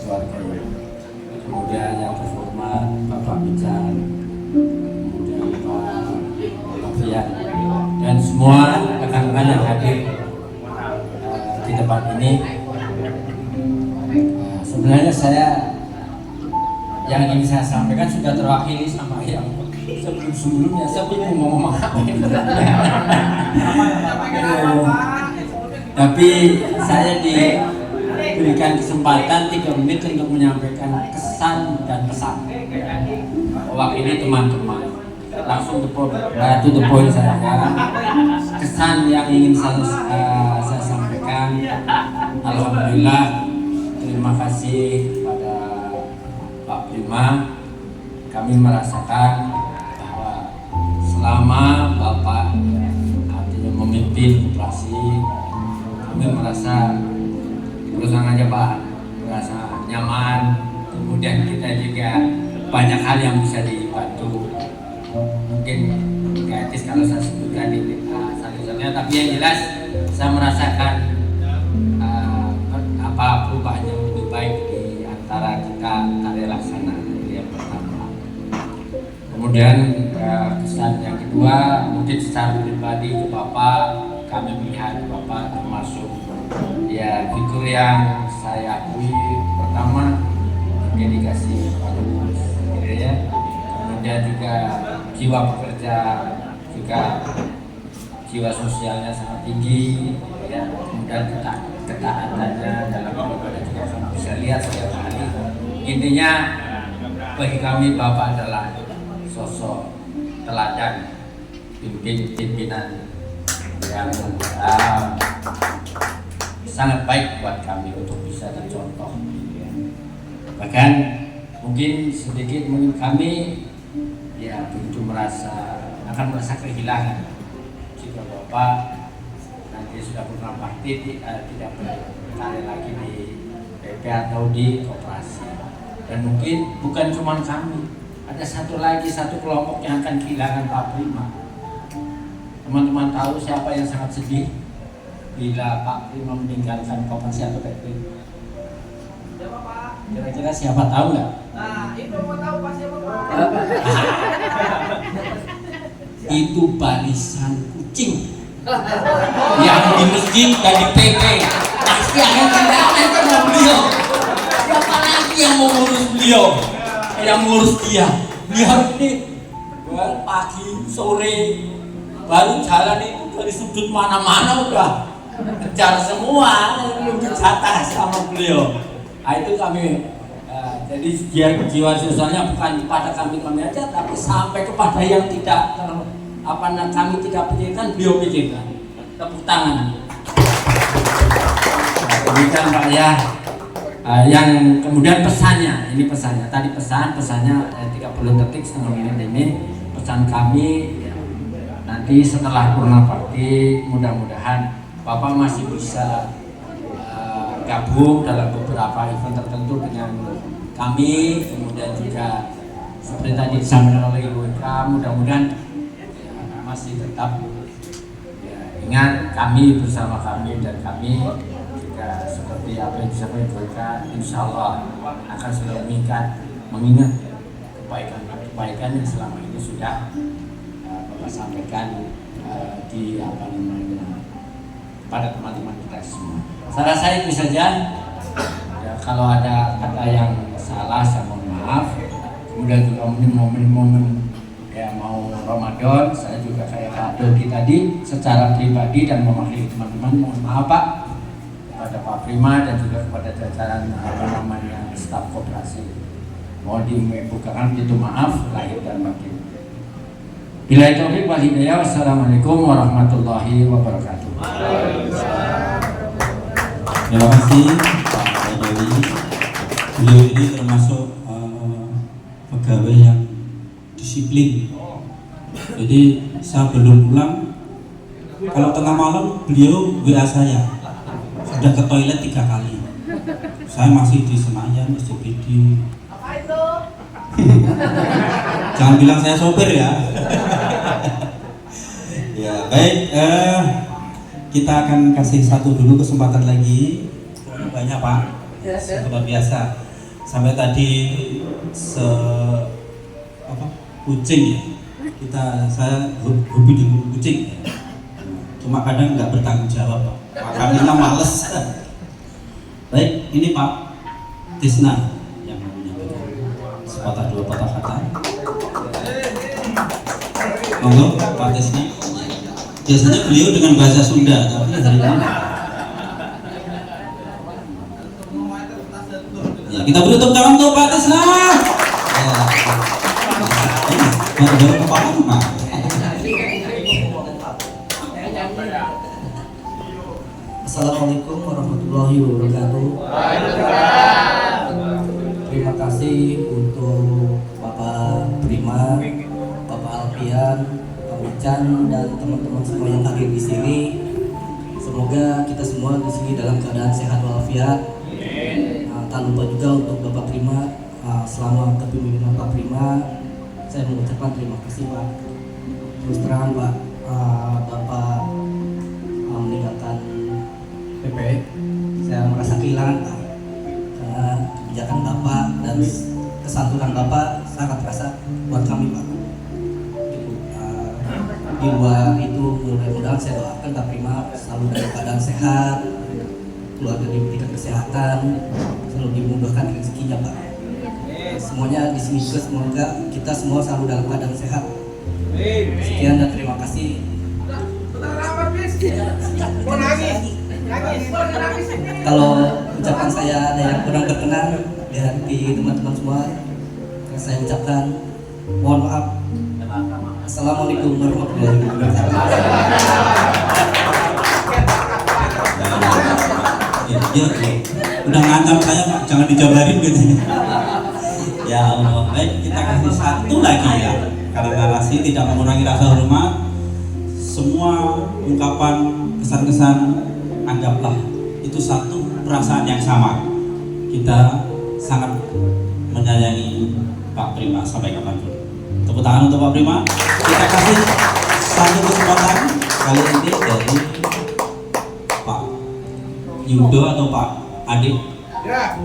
[SPEAKER 7] keluarga, kemudian yang terhormat Bapak Bican, kemudian Pak Fian, dan semua rekan-rekan yang hadir di tempat ini. Sebenarnya yang ingin saya sampaikan sudah terwakili sama yang sebelumnya. Saya bingung mau ngomong apa. Tapi saya diberikan kesempatan 3 menit untuk menyampaikan kesan dan pesan. Mewakili teman-teman. Langsung to the point saya. Kesan yang ingin saya sampaikan. Alhamdulillah, terima kasih pada Pak Prima. Kami merasakan bahwa selama Bapak artinya memimpin koperasi, kami merasa terus aja Pak, merasa nyaman. Kemudian kita juga banyak hal yang bisa dibantu. Mungkin gratis kalau saya sebutkan di satu-satunya, tapi yang jelas saya merasakan perubahan yang lebih baik di antara kita karya laksana yang pertama. Kemudian kesan yang kedua, mungkin secara pribadi ke Bapak, kami melihat Bapak termasuk ya figur yang saya akui. Pertama, dedikasi bagus, ya. Kemudian juga jiwa pekerja, juga jiwa sosialnya sangat tinggi, ya. Kemudian ketaatannya dalam beribadah juga kami bisa lihat setiap hari. Intinya bagi kami Bapak adalah sosok teladan pimpinan yang sangat baik buat kami untuk bisa dicontoh. Bahkan mungkin kami ya begitu akan merasa kehilangan jika Bapak nanti sudah pernah bakti tidak berkarya lagi di PP atau di koperasi. Dan mungkin bukan cuma kami, ada satu kelompok yang akan kehilangan Pak Prima. Teman-teman tahu siapa yang sangat sedih bila Pak Prima meninggalkan koperasi atau PP? Kira-kira siapa tahu nggak?
[SPEAKER 2] Nah, itu mau tahu pasti apa?
[SPEAKER 7] Itu barisan kucing yang di masjid dan di PP pasti akan kehilangan sama beliau. Siapa lagi yang mau ngurus beliau? Yang ngurus dia ini pagi sore baru jalan itu dari sudut mana-mana udah kejar semua, belum dijatah sama beliau. Nah, itu kami jadi jiwa sosialnya bukan pada kami aja, tapi sampai kepada yang tidak kami tidak pikirkan, beliau pikirkan. Tepuk tangan. Demikian Pak ya. Yang kemudian pesannya, ini pesannya. Tadi pesannya 30 detik setengah menit ini pesan kami ya, nanti setelah Purna Bakti mudah-mudahan Bapak masih bisa bergabung dalam beberapa event tertentu dengan kami, kemudian juga seperti tadi disampaikan oleh Ibu Eka, mudah-mudahan masih tetap ingat kami bersama kami, dan kami juga seperti apa yang disampaikan Ibu Eka, insya Allah akan selalu mengingat kebaikan yang selama ini sudah Bapak sampaikan di pada teman-teman kita semua. Saya rasa itu saja. Ya, kalau ada kata yang salah saya mohon maaf. Kemudian juga momen-momen ya mau Ramadan, saya juga kayak Pak Dodi tadi secara pribadi dan mewakili teman-teman mohon maaf Pak kepada Pak Prima dan juga kepada jajaran staf koperasi. Mohon dibukakan pintu maaf lahir dan batin. Bila taufik wal hidayah, wassalamualaikum warahmatullahi wabarakatuh.
[SPEAKER 1] Terima kasih Pak Dodi. Beliau ini termasuk pegawai yang disiplin. Jadi saya belum pulang, kalau tengah malam beliau WA saya sudah ke toilet 3 kali. Saya masih di Senayan, SCBD. Jangan bilang saya sopir ya. Ya baik, kita akan kasih satu dulu kesempatan lagi. Banyak Pak, luar biasa. Sampai tadi kucing ya. Saya hobi dengan kucing. Cuma kadang nggak bertanggung jawab Pak. Makanya males. Baik, ini Pak Tisna yang mau menyampaikan sepatah dua patah kata. Monggo Pak Tisna. Biasanya beliau dengan bahasa Sunda, tapi hari ini ya, kita beri tepuk tangan untuk Pak Tisna. Baru kepala Pak.
[SPEAKER 8] Assalamualaikum warahmatullahi wabarakatuh. Terima kasih untuk Bapak Prima, Bapak Alfian, Pak Wican, dan teman-teman semua yang hadir di sini. Semoga kita semua di sini dalam keadaan sehat walafiat. Tak lupa juga untuk Bapak Prima, selama kepemimpinan Pak Prima, saya mengucapkan terima kasih Pak. Terus terang Pak, Bapak meninggalkan PP, saya merasa kehilangan Pak, karena kebijakan Bapak dan kesantunan Bapak sangat terasa buat kami Pak. Di luar itu mudah-mudahan saya doakan Pak Prima selalu dalam keadaan sehat, keluarga diberikan kesehatan, selalu dimudahkan rezekinya Pak. Semuanya di sini juga semoga kita semua selalu dalam keadaan sehat. Sekian dan terima kasih. Kalau ucapan saya ada yang kurang berkenan di hati teman-teman semua, saya ucapkan mohon maaf. Assalamualaikum warahmatullahi wabarakatuh.
[SPEAKER 1] Ya, udah ngancam saya Pak, jangan dijabarin gitu. Ya Allah, baik kita kasih satu lagi ya. Karena narasi tidak mengurangi rasa hormat. Semua ungkapan kesan-kesan anggaplah itu satu perasaan yang sama. Kita sangat menyayangi Pak Prima sampai kapanpun. Tepuk tangan untuk Pak Prima. Kita kasih satu kesempatan kali ini dari Pak Yudo atau Pak Adik. Pak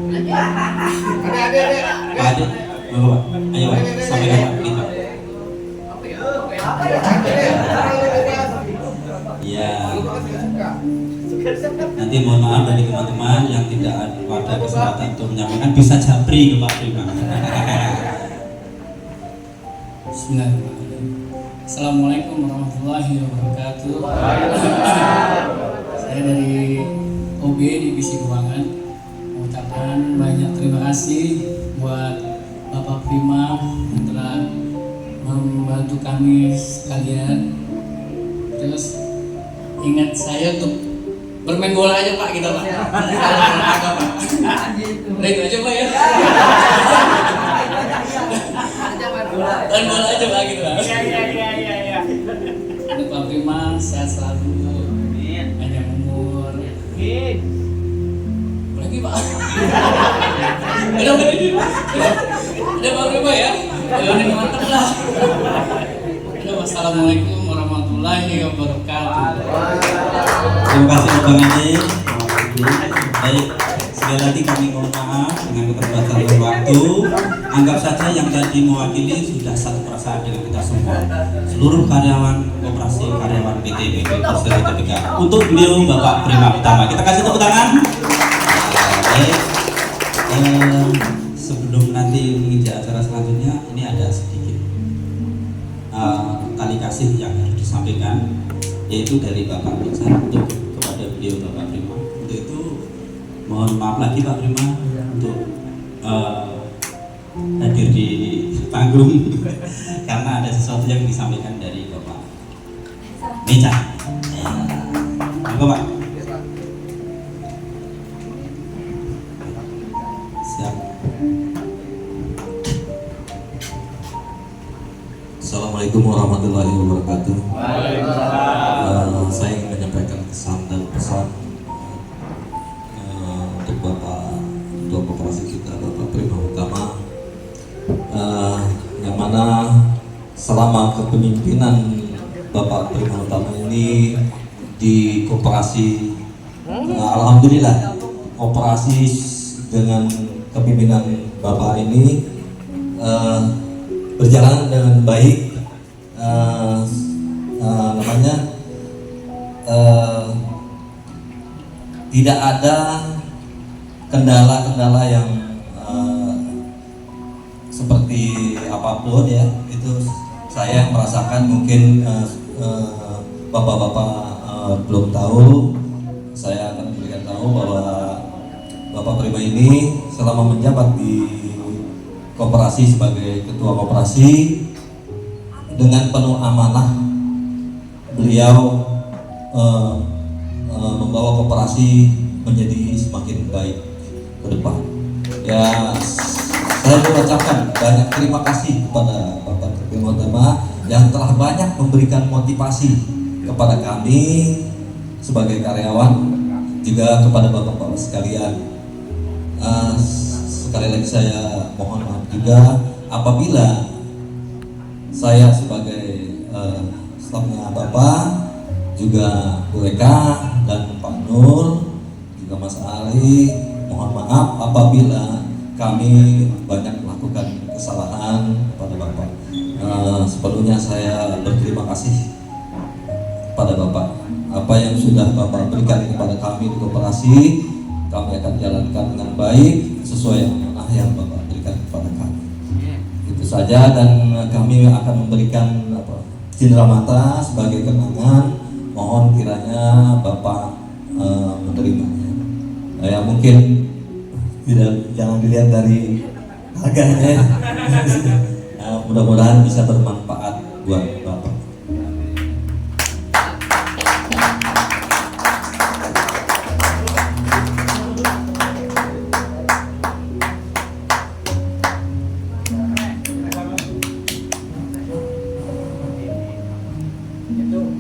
[SPEAKER 1] Adik, Bapak, ayo Pak, sampaikan Pak kita. Ya. Nanti mohon maaf dari teman-teman yang tidak ada kesempatan untuk menyampaikan, bisa japri ke Pak Prima.
[SPEAKER 9] Bismillahirrahmanirrahim. Assalamualaikum warahmatullahi wabarakatuh. Saya dari OB Divisi Keuangan mengucapkan banyak terima kasih buat Bapak Prima yang telah membantu kami sekalian. Terus ingat saya untuk bermain bola aja Pak, kita Pak. Udah itu aja Pak ya. Main bola aja Pak gitu Pak. Iya. Untuk Pak Prima sehat selalu, panjang umur, lagi Pak. Udah Pak Prima ya. Udah mantap lah. Wassalamualaikum warahmatullahi wabarakatuh.
[SPEAKER 1] Terima kasih Bang Edi. Baik, sekali lagi kami mohon maaf dengan keterbatasan waktu. Anggap saja yang tadi mewakili sudah satu perasaan dengan kita semua. Seluruh karyawan koperasi, karyawan PT PP Persero Tbk. Untuk beliau Bapak Prima Utama, kita kasih tepuk tangan. Baik, sebelum nanti mengisi acara selanjutnya, ini ada sedikit tali kasih yang harus disampaikan, yaitu dari Bapak Pican untuk kepada beliau Bapak Prima. Untuk itu mohon maaf lagi Pak Prima untuk hadir di panggung karena ada sesuatu yang disampaikan dari Bapak Pican. Monggo Pak. Siap.
[SPEAKER 4] Assalamualaikum warahmatullahi wabarakatuh. Saya ingin menyampaikan kesan dan pesan untuk Bapak Ketua Koperasi kita, Bapak Prima Utama, yang mana selama kepemimpinan Bapak Prima Utama ini di koperasi, alhamdulillah koperasi dengan kepemimpinan Bapak ini berjalan dengan baik, tidak ada kendala-kendala yang seperti apapun ya. Itu saya merasakan, mungkin bapak-bapak belum tahu. Saya akan memberikan tahu bahwa Bapak Prima ini selama menjabat di koperasi sebagai ketua koperasi, dengan penuh amanah beliau membawa koperasi menjadi semakin baik ke depan. Ya, saya mengucapkan banyak terima kasih kepada Bapak Prima Utama yang telah banyak memberikan motivasi kepada kami sebagai karyawan, juga kepada bapak-bapak sekalian. Sekali lagi saya mohon maaf juga apabila saya sebagai stafnya Bapak, juga Bu Eka dan Pak Nur, juga Mas Ali, mohon maaf apabila kami banyak melakukan kesalahan kepada Bapak. Sepenuhnya saya berterima kasih kepada Bapak. Apa yang sudah Bapak berikan kepada kami di koperasi, kami akan jalankan dengan baik sesuai amanah yang Bapak berikan kepada kami. Itu saja, dan kami akan memberikan cindera mata sebagai kenangan. Mohon kiranya Bapak menerimanya. Ya mungkin jangan dilihat dari harganya. Mudah-mudahan bisa bermanfaat buat Bapak.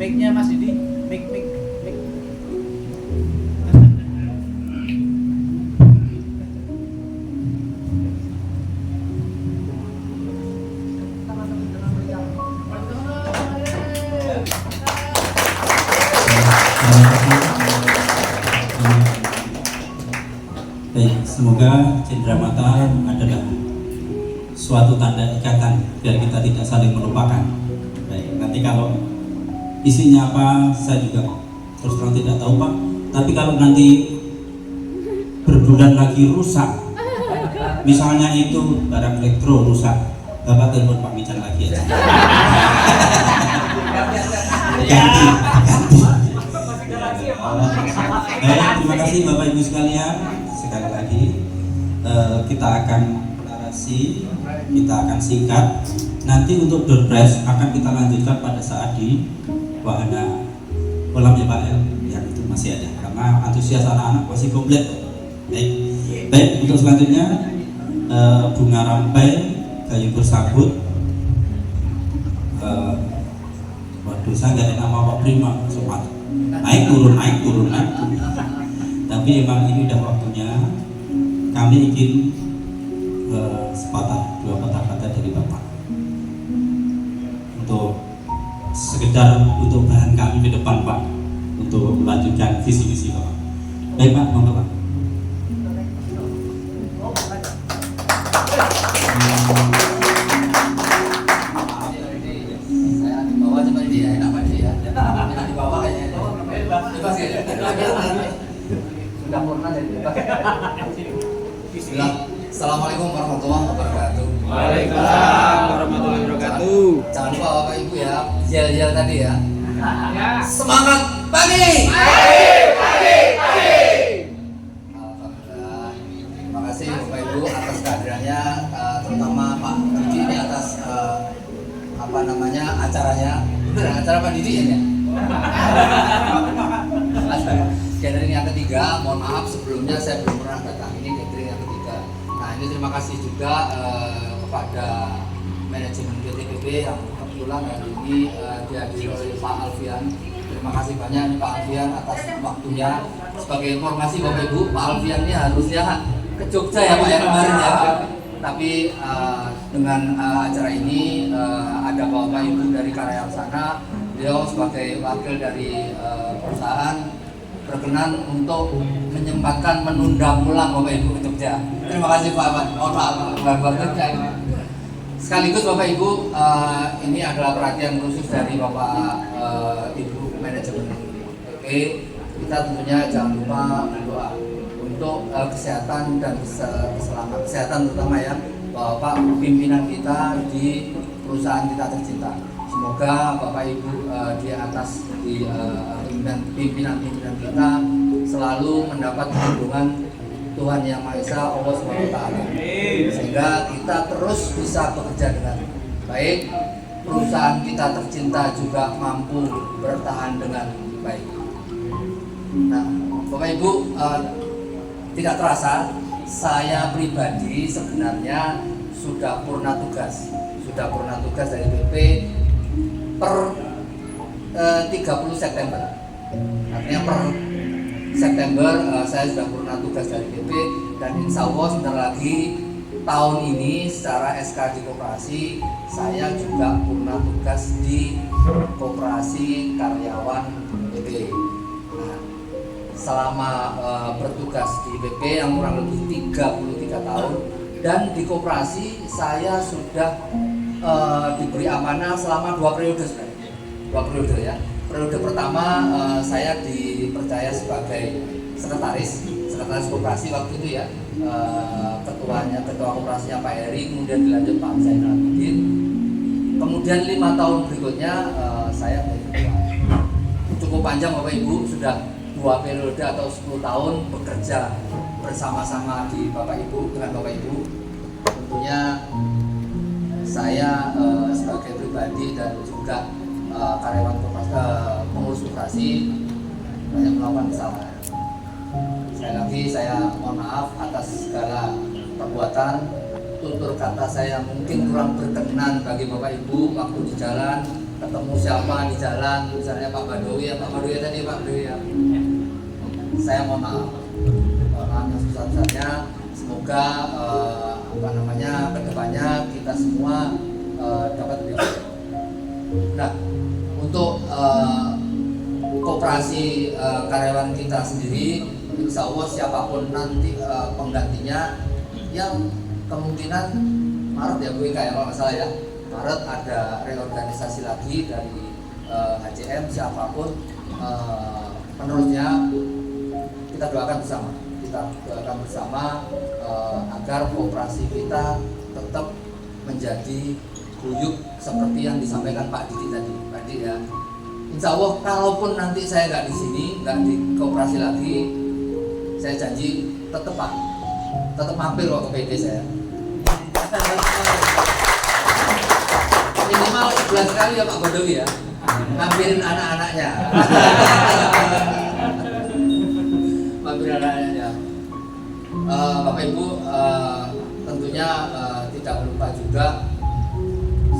[SPEAKER 2] Mic-nya Mas Didi, mic.
[SPEAKER 1] Baik, semoga cindera mata adalah suatu tanda ikatan biar kita tidak saling melupakan. Baik, nanti kalau isinya apa saya juga terus terang tidak tahu Pak. Tapi kalau nanti berbulan lagi rusak, misalnya itu barang elektro rusak, Bapak telepon Pak Mican lagi aja. Ganti. Baik, terima kasih Bapak Ibu sekalian. Sekali lagi kita akan narasi, kita akan singkat. Nanti untuk door prize akan kita lanjutkan pada saat di wahana kolam ya Pak ya, yang itu masih ada karena antusias anak-anak masih komplit. Baik, untuk selanjutnya bunga rampai, kayu bersambut. Waduh, saya nggak ada nama Pak Prima, sempat naik turun. Tapi emang ini udah waktunya kami ingin sepatah dua patah kata dari Bapak untuk sekedar untuk bahan kami ke depan, Pak, untuk melanjutkan visi misi Bapak. Baik Pak, monggo Pak.
[SPEAKER 10] Saya di bawah coba dia, enak Pak dia. Enak di bawah kayaknya. Bebas ya. Sudah pernah jadi bebas. Assalamualaikum warahmatullahi wabarakatuh.
[SPEAKER 2] Waalaikumsalam warahmatullahi wabarakatuh.
[SPEAKER 10] Jangan lupa Bapak Ibu ya, yel-yel tadi ya. Semangat pagi. Alhamdulillah. Terima kasih Bapak Ibu atas kehadirannya, terutama Pak Didi ini atas acaranya. Benar acara Pak Didi ya? Gathering yang ketiga, mohon maaf sebelumnya saya belum pernah datang, ini gathering yang ketiga. Nah ini terima kasih juga kepada manajemen PTPB yang kebetulan hari ini dihadiri oleh Pak Alfian. Terima kasih banyak nih Pak Alfian atas waktunya. Sebagai informasi Bapak Ibu, Pak Alfian ini harusnya ke Jogja ya Pak ya kemarin ya. Tapi dengan acara ini ada Bapak Ibu dari Karya Laksana, beliau sebagai wakil dari perusahaan berkenan untuk menyempatkan menunda pulang Bapak Ibu ke Jogja. Terima kasih Pak. Mohon maaf sekaligus Bapak Ibu, ini adalah perhatian khusus dari Bapak Ibu manajemen PP. Kita tentunya jangan lupa berdoa untuk kesehatan dan keselamatan, kesehatan terutama ya Bapak pimpinan kita di perusahaan kita tercinta. Semoga Bapak Ibu di atas di pimpinan kita selalu mendapat perlindungan Tuhan Yang Maha Esa, Allah SWT, sehingga kita terus bisa bekerja dengan baik, perusahaan kita tercinta juga mampu bertahan dengan baik. Nah, Bapak Ibu, tidak terasa saya pribadi sebenarnya sudah purna tugas dari BP per 30 September. Artinya per September saya sudah purna tugas dari BP, dan insya Allah sebentar lagi tahun ini secara SK di koperasi saya juga purna tugas di koperasi karyawan BP. Nah, selama bertugas di BP yang kurang lebih 33 tahun, dan di koperasi saya sudah diberi amanah selama 2 periode sebenarnya. 2 periode ya. Periode pertama saya dipercaya sebagai sekretaris koperasi waktu itu ya, ketua koperasinya Pak Heri, kemudian dilanjut Pak Zainal Abidin, kemudian 5 tahun berikutnya saya menjadi ketua. Cukup panjang Bapak Ibu, sudah 2 periode atau 10 tahun bekerja bersama-sama di Bapak Ibu dengan Bapak Ibu. Tentunya saya sebagai pribadi dan juga karyawan pengurus koperasi banyak melakukan kesalahan. Sekali lagi saya mohon maaf atas segala perbuatan, tutur kata saya mungkin kurang berkenan bagi Bapak Ibu waktu di jalan, ketemu siapa di jalan, misalnya Pak Badowi ya, tadi Pak Badowi ya. Saya mohon maaf yang sebesar-besarnya. Semoga kedepannya kita semua dapat lebih baik. Nah, untuk koperasi karyawan kita sendiri, insya Allah siapapun nanti penggantinya, yang kemungkinan Maret ya Bu Ika ya kalau nggak salah ya, Maret ada reorganisasi lagi dari HCM, siapapun penerusnya kita doakan bersama agar koperasi kita tetap menjadi guyup seperti yang disampaikan Pak Didi tadi. Pak Didi ya, insya Allah kalaupun nanti saya nggak di sini, nggak di koperasi lagi, saya janji tetap mampir kok ke PD saya. Minimal 11 kali ya Pak Badowi ya, ngambilin anak-anaknya. Ngambilin anak-anaknya. Bapak Ibu, tentunya tidak lupa juga,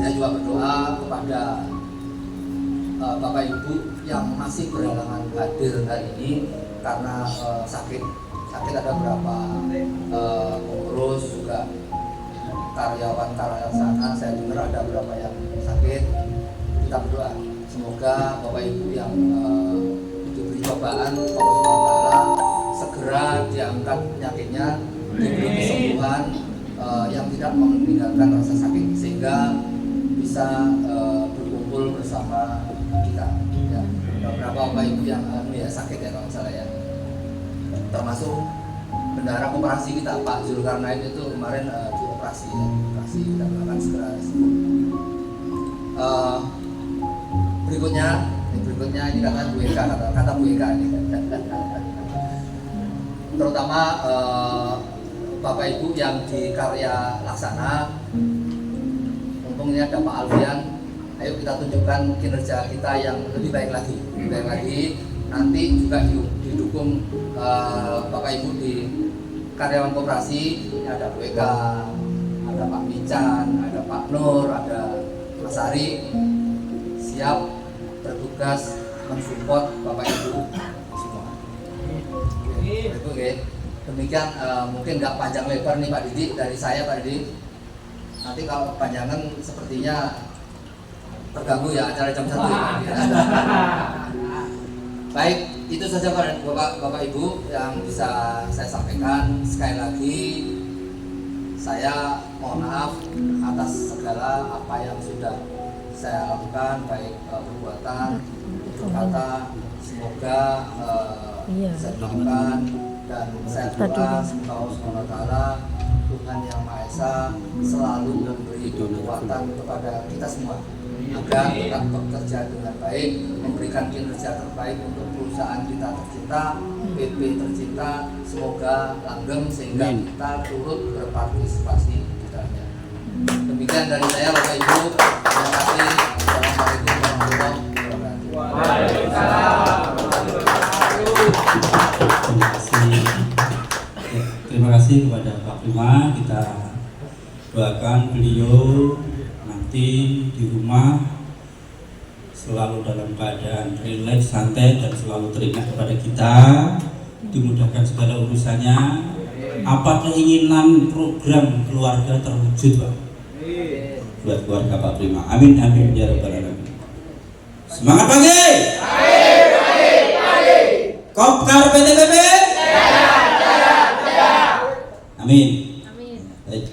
[SPEAKER 10] saya juga berdoa kepada Bapak Ibu yang masih berhalangan hadir hari ini karena sakit sakit, ada beberapa pengurus juga karyawan sana saya dengar ada beberapa yang sakit. Kita berdoa semoga Bapak Ibu yang diberi cobaan Allah SWT segera diangkat penyakitnya, diberi kesembuhan yang tidak meninggalkan rasa sakit sehingga bisa berkumpul bersama kita. Ya, beberapa Bapak Ibu yang sakit ya kalau salah ya, termasuk bendahara koperasi kita Pak Zulkarnain itu kemarin dioperasi ya, operasi kita akan segera sembuh. Berikutnya ini kata Bu Eka, kata Bu Eka ini terutama Bapak Ibu yang di Karya Laksana, mumpung ini ada Pak Alfian, ayo kita tunjukkan kinerja kita yang lebih baik lagi. Nanti juga didukung Bapak Ibu di karyawan koperasi, ada Bu Eka, ada Pak Mican, ada Pak Nur, ada Mas Ari, siap bertugas mensupport Bapak Ibu semua. Oke. Demikian mungkin nggak panjang lebar nih Pak Didi dari saya Pak Didi. Nanti kalau kepanjangan sepertinya terganggu ya acara jam 1 ya. Baik, itu saja Bapak Ibu yang bisa saya sampaikan. Sekali lagi saya mohon maaf atas segala apa yang sudah saya lakukan, baik perbuatan, kata. Semoga saya doakan dan saya doa semoga Allah SWT Tuhan Yang Maha Esa selalu memberi kekuatan kepada kita semua agar tetap bekerja dengan baik, memberikan kinerja terbaik untuk perusahaan kita tercinta, PP tercinta, semoga langgeng sehingga kita turut berpartisipasi di dalamnya. Demikian dari saya Bapak Ibu, terima kasih. Assalamualaikum warahmatullahi wabarakatuh.
[SPEAKER 1] Terima kasih kepada Pak Prima. Kita doakan beliau nanti di rumah selalu dalam keadaan rileks, santai, dan selalu teringat kepada kita, dimudahkan segala urusannya. Apa keinginan program keluarga terwujud Pak buat keluarga Pak Prima. Amin amin ya rabbal alamin. Semangat pagi. Kopkar PTPP. Amin. Baik.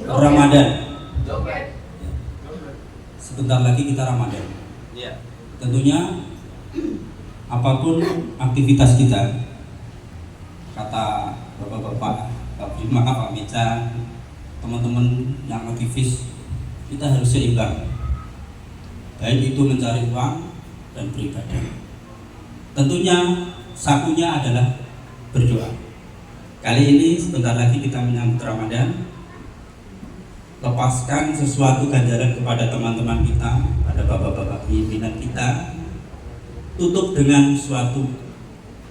[SPEAKER 1] Ramadan. Sebentar lagi kita Ramadan. Tentunya apapun aktivitas kita, kata bapak-bapak, Pak Prima, Pak Mica, teman-teman yang aktivis, kita harus seimbang. Baik itu mencari uang dan beribadah. Tentunya sakunya adalah berdoa. Kali ini sebentar lagi kita menyambut Ramadan. Lepaskan sesuatu ganjaran kepada teman-teman kita, pada bapak-bapak pimpinan kita. Tutup dengan suatu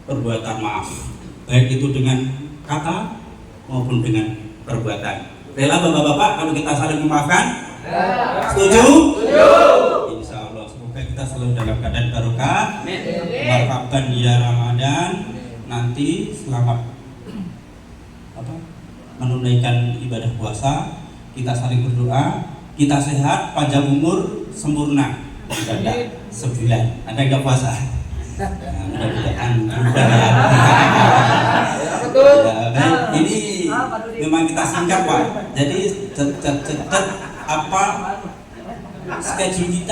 [SPEAKER 1] perbuatan maaf, baik itu dengan kata maupun dengan perbuatan. Rela bapak-bapak kalau kita saling memaafkan? Setuju? Insya Allah semoga kita selalu dalam keadaan barokah. Marhaban ya Ramadan. Nanti selamat menunaikan ibadah puasa, kita saling berdoa, kita sehat, panjang umur, sempurna. Ada 9, ada nggak puasa? Mudah-mudahan. Ini memang kita singkat Pak. Jadi apa schedule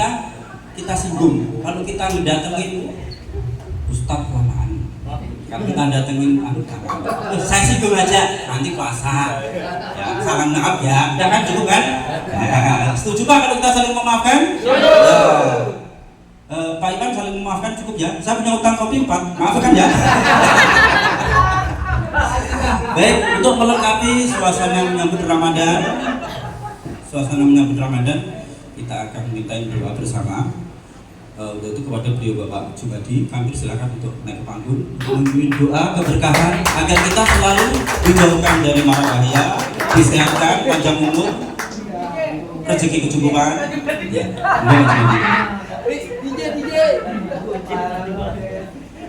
[SPEAKER 1] kita singgung. Kalau kita mendatengin Ustadz kelamaan, kalau kita datengin saya singgung aja, nanti puasa. Ya, salam maaf ya, udah kan cukup kan? Setuju Pak kalau kita saling memaafkan? Pak Iwan saling memaafkan cukup ya? Saya punya utang kopi 4, maafkan ya. Baik, untuk melengkapi suasana menyambut Ramadan, kita akan minta doa bersama. Untuk itu kepada beliau Bapak Jumadi, kami silakan untuk naik ke panggung, mengirim doa keberkahan agar kita selalu dijauhkan dari mara bahaya, disehatkan, panjang umur, rezeki kecukupan. Ya,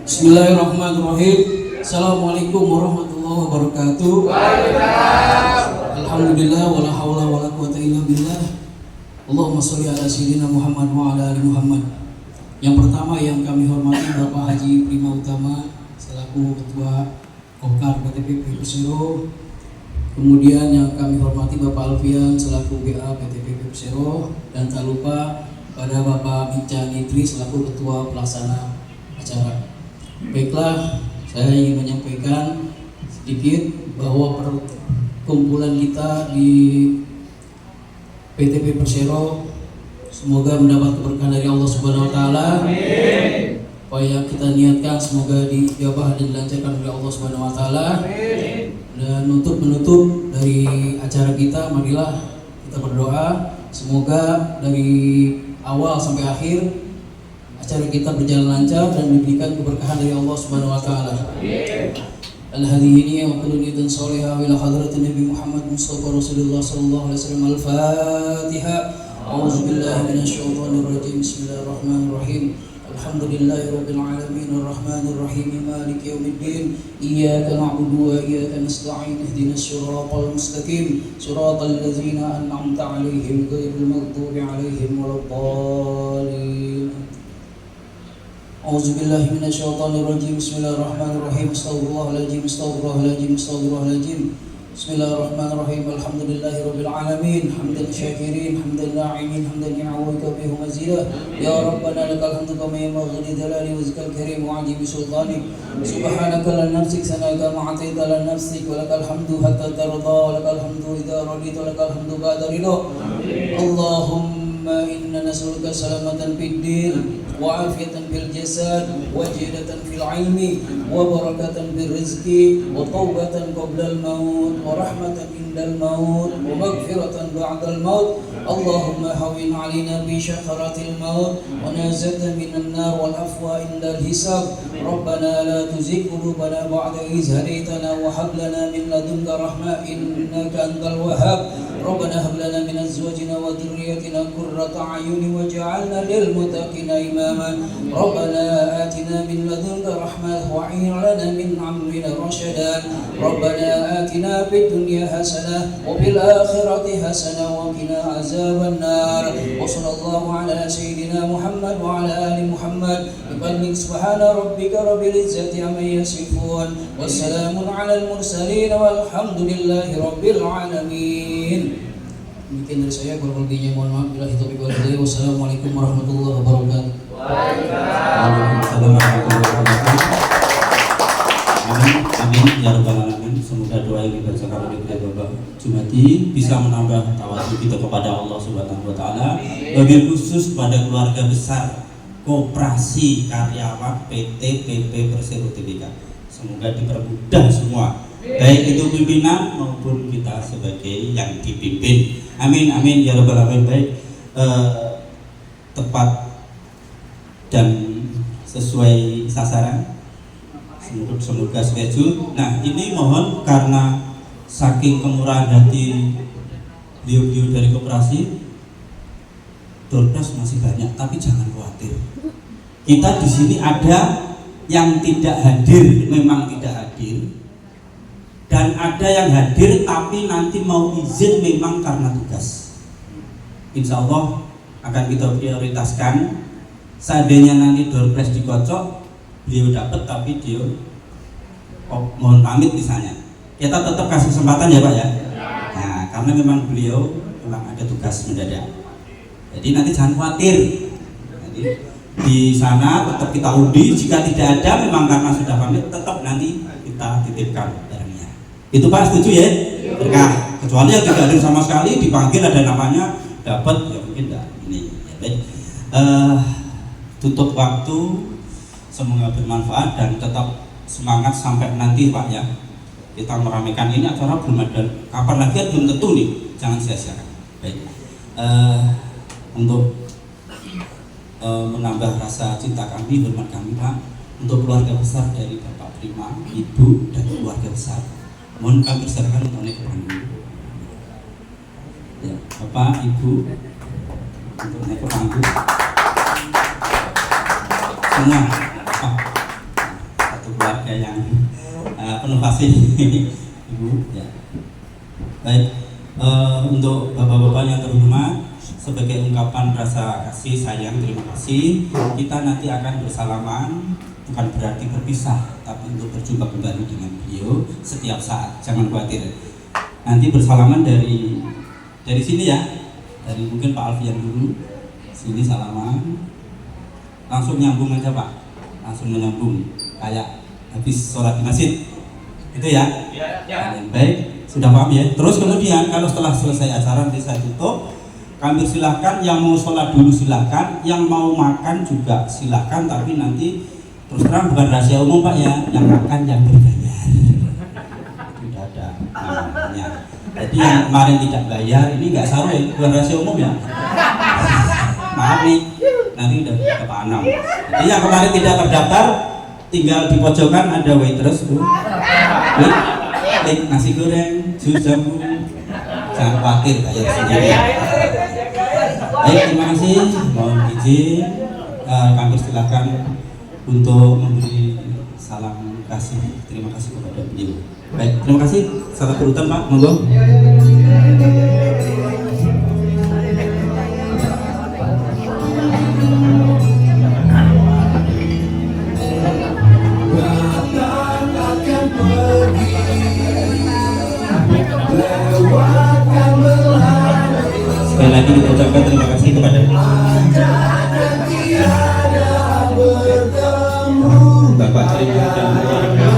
[SPEAKER 9] Bismillahirrahmanirrahim. Assalamualaikum warahmatullahi wabarakatuh. Alhamdulillah wala haula wala quwata illa billah. Allahumma sholli ala sayyidina Muhammad wa ala ali Muhammad. Yang pertama yang kami hormati Bapak Haji Prima Utama selaku Ketua Kopkar PTPP Persero. Kemudian yang kami hormati Bapak Alfian selaku GA PTPP Persero, dan tak lupa pada Bapak Mica Nitri selaku Ketua Pelaksana acara. Baiklah, saya ingin menyampaikan sedikit bahwa perkumpulan kita di PTP Persero semoga mendapat keberkahan dari Allah Subhanahu wa taala. Apa yang kita niatkan semoga dijabah dan dilancarkan oleh Allah Subhanahu wa taala. Dan untuk menutup dari acara kita, marilah kita berdoa semoga dari awal sampai akhir acara kita berjalan lancar dan diberikan keberkahan dari Allah Subhanahu wa taala. Al-hadiyini wa kullu niyatin shalihah ila hadratin Nabi Muhammad Mustafa Rasulullah sallallahu alaihi wasallam. Al-Fatihah. A'udzu billahi minasyaitonir rajim. Bismillahirrahmanirrahim. Alhamdulillahi rabbil alamin arrahmanir rahim maliki yaumiddin. Iyyaka na'budu wa iyyaka nasta'in. Ihdinas siratal mustaqim. Siratal ladzina an'amta 'alaihim ghairil maghdubi 'alaihim waladdallin. A'udzu billahi minasyaitonir rajim. Bismillahirrahmanirrahim. Astaghfirullahaladzim. Astaghfirullahaladzim. Astaghfirullahaladzim. Bismillahirrahmanirrahim. Alhamdulillahi rabbil alamin. Hamdan syakirin, hamdan na'imin, hamdan ya'awika bihi mazidah. Ya Rabbana lakal hamdu kama yanbaghi li jalali wajhikal karim wa 'azimi sultanik. Subhanaka la nafsik sanaka ma 'ataita lan nafsik wa lakal hamdu hatta tarda wa lakal hamdu idza radita wa lakal hamdu ba'da ridha. Allahumma inna nas'aluka salamatan fid din wa afiyatan fil jasad wa jidatan fil ilmi wa barakatan fil rizqi wa taubatan qabla al maut wa rahmatan indal maut wa maghfiratan ba'dal maut. Allahumma hawwin 'alaina bi syakaratil maut wa nazatan minan nar wal afwa indal hisab. Rabbana la tuzigh qulubana ba'da idh hadaytana wa hab lana min ladunka rahmah innaka antal wahhab. Rabbana hab lana min azwajina wa dhurriyyatina qurrata a'yunin waj'alna lil muttaqina imama. Rabbana atina min ladunka rahmah wa 'in lana min amrina rashada. Rabbana atina fid dunya hasanah wa fil akhirati hasanah wa qina azaban nar. Wa sallallahu ala sayyidina Muhammad wa ala ali Muhammad. Biqadri subhana rabbika rabbil izzati amma yasifun. Wassalamun ala al mursalin walhamdulillahi rabbil alamin. Mungkin dari saya, kurang lebihnya mohon maaf. Bila itu wassalamualaikum warahmatullahi wabarakatuh.
[SPEAKER 1] Waalaikumsalam warahmatullahi wabarakatuh. Amin, amin ya rabbal alamin. Semoga doa yang dibacakan oleh Bapak Jumadi bisa menambah tawadhu kita kepada Allah Subhanahu wa taala, wabil khusus kepada keluarga besar Koperasi Karyawan PT PP Persero Tbk. Semoga dipermudah semua, baik itu pimpinan maupun kita sebagai yang dipimpin. Amin, amin ya rabbal alamin. Baik, tepat dan sesuai sasaran, semoga schedule. Nah, ini mohon karena saking kemurahan hati beliau-beliau dari koperasi, doordash masih banyak, tapi jangan khawatir. Kita di sini ada yang tidak hadir, memang tidak hadir, dan ada yang hadir tapi nanti mau izin memang karena tugas. Insya Allah akan kita prioritaskan. Seandainya nanti door prize dikocok, beliau dapat tapi dia mohon pamit misalnya, kita tetap kasih kesempatan ya Pak ya. Nah, karena memang beliau memang ada tugas mendadak. Jadi nanti jangan khawatir. Nanti di sana tetap kita undi. Jika tidak ada, memang karena sudah pamit, tetap nanti kita titipkan barangnya. Itu Pak, setuju ya? Berkah. Kecuali yang tidak hadir sama sekali, dipanggil ada namanya, dapat ya mungkin enggak. Ini ya, baik. Tutup waktu, semoga bermanfaat dan tetap semangat sampai nanti Pak ya. Kita meramaikan ini acara belum ada kapan lagi belum tentu nih, jangan sia-siakan. Baik, untuk menambah rasa cinta kami, hormat kami Pak, untuk keluarga besar dari Bapak Prima, Ibu dan keluarga besar, mohon kami persilakan untuk naik ke panggung. Ya, Bapak Ibu untuk naik ke panggung. Semua Pak. keluarga yang penuh kasih Ibu ya. Baik, untuk bapak-bapak yang terhormat, sebagai ungkapan rasa kasih sayang terima kasih, kita nanti akan bersalaman, bukan berarti berpisah, tapi untuk berjumpa kembali dengan beliau setiap saat, jangan khawatir. Nanti bersalaman dari sini ya, dari mungkin Pak Alfian dulu, sini salaman, langsung nyambung aja Pak, langsung menyambung kayak habis sholat di masjid, itu ya. Baik, sudah paham ya. Terus kemudian kalau setelah selesai acara nanti saya tutup, kami silahkan yang mau sholat dulu silahkan, yang mau makan juga silahkan, tapi nanti terus terang bukan rahasia umum Pak ya, yang makan yang berbayar. Tidak ada namanya. Jadi yang kemarin tidak bayar ini nggak saru ya, bukan rahasia umum ya. Maaf nih, nanti udah ke Pak Anam. Jadi yang kemarin tidak terdaftar, tinggal di pojokan ada waitress tuh. Nasi goreng, jus jamu, jangan khawatir bayar sendiri. Baik, terima kasih. Mohon izin, kami silakan untuk memberi salam kasih, terima kasih kepada beliau. Baik, terima kasih. Salam berurutan Pak, monggo. Sekali lagi kita ucapkan terima kasih kepada Bapak Terima dan keluarga.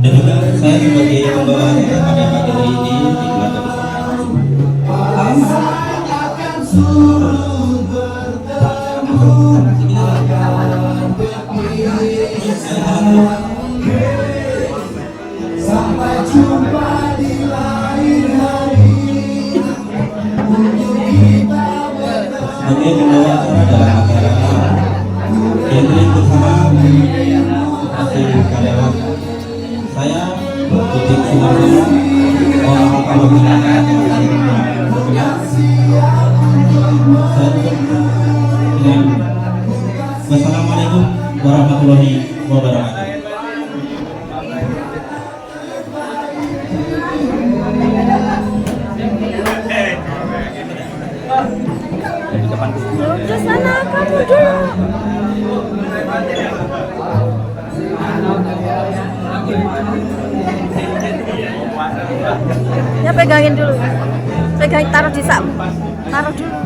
[SPEAKER 1] Dan juga saya sebagai pembawa pada pagi hari ini di keluarga
[SPEAKER 11] sampai jumpa di lain hari untuk kita
[SPEAKER 1] sebagai pembawa acara dalam acara gathering bersama hasil karyawan saya Budi Sumarsono. Mohon maaf apabila saya tutup dengan wassalamualaikum warahmatullahi wabarakatuh.
[SPEAKER 3] Udah sana kamu dulu. Ya pegangin dulu. Pegangin, taruh di sak. Taruh dulu.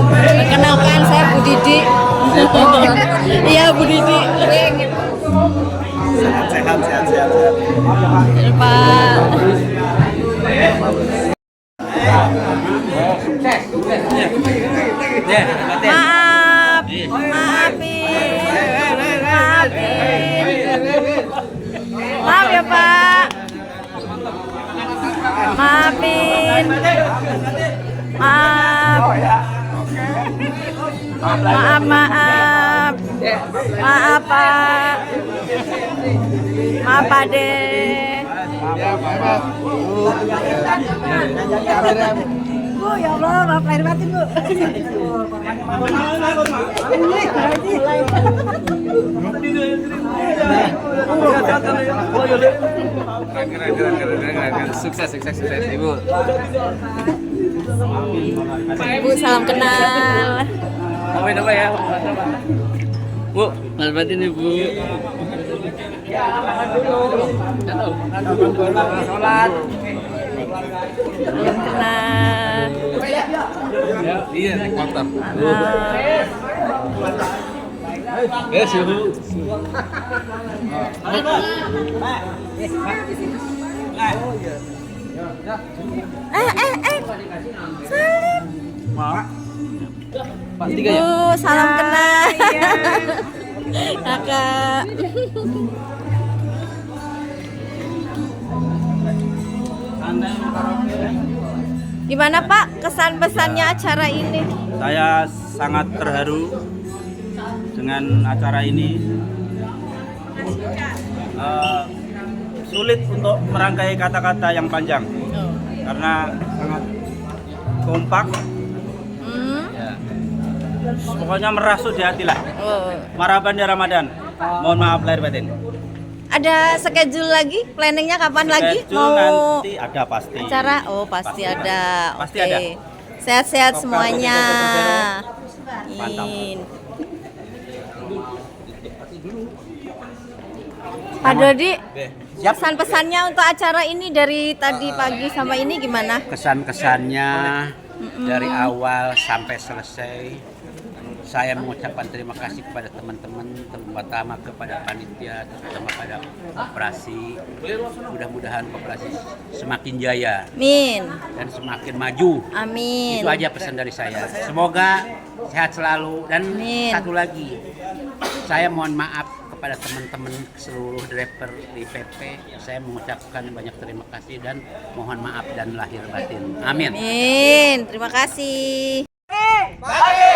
[SPEAKER 3] Perkenalkan saya Bu Didi. Iya Bu Didi.
[SPEAKER 5] Sehat.
[SPEAKER 3] Pak. Maaf ya Pak. Maafin. Maaf Pak. Maaf Pak De. Bu, ya Allah, maaf lahir batin Bu.
[SPEAKER 10] Keren. Sukses Ibu.
[SPEAKER 3] Bu, salam kenal.
[SPEAKER 10] Apa ya? Bu, lahir batin Ibu. Sholat.
[SPEAKER 3] Salam kenal.
[SPEAKER 10] Iya, naik motor. Suhu.
[SPEAKER 3] Salim.
[SPEAKER 1] Maaf. Pak 3 ya?
[SPEAKER 3] Salam kenal. Kakak. Gimana Pak kesan pesannya acara ini?
[SPEAKER 1] Saya sangat terharu dengan acara ini. Sulit untuk merangkai kata-kata yang panjang karena sangat kompak. Ya. Pokoknya merasuk di hati lah. Maraban ya Ramadan. Mohon maaf lahir batin.
[SPEAKER 3] Ada schedule lagi? Planningnya kapan lagi?
[SPEAKER 1] Schedule nanti ada pasti.
[SPEAKER 3] Acara? Oh pasti ada.
[SPEAKER 1] Pasti
[SPEAKER 3] Oke.
[SPEAKER 1] ada.
[SPEAKER 3] Sehat-sehat semuanya.
[SPEAKER 1] Mantap.
[SPEAKER 3] Amin. Pak Dodi, pesan-pesannya untuk acara ini dari tadi pagi sama ini gimana?
[SPEAKER 12] Kesan-kesannya dari awal sampai selesai, saya mengucapkan terima kasih kepada teman-teman, terutama kepada panitia, terutama pada koperasi. Mudah-mudahan koperasi semakin jaya,
[SPEAKER 3] Amin,
[SPEAKER 12] dan semakin maju.
[SPEAKER 3] Amin.
[SPEAKER 12] Itu aja pesan dari saya. Semoga sehat selalu. Dan
[SPEAKER 3] Amin.
[SPEAKER 12] satu lagi, saya mohon maaf kepada teman-teman seluruh driver di PP. Saya mengucapkan banyak terima kasih dan mohon maaf dan lahir batin. Amin.
[SPEAKER 3] Amin. Terima kasih.
[SPEAKER 11] Pagi.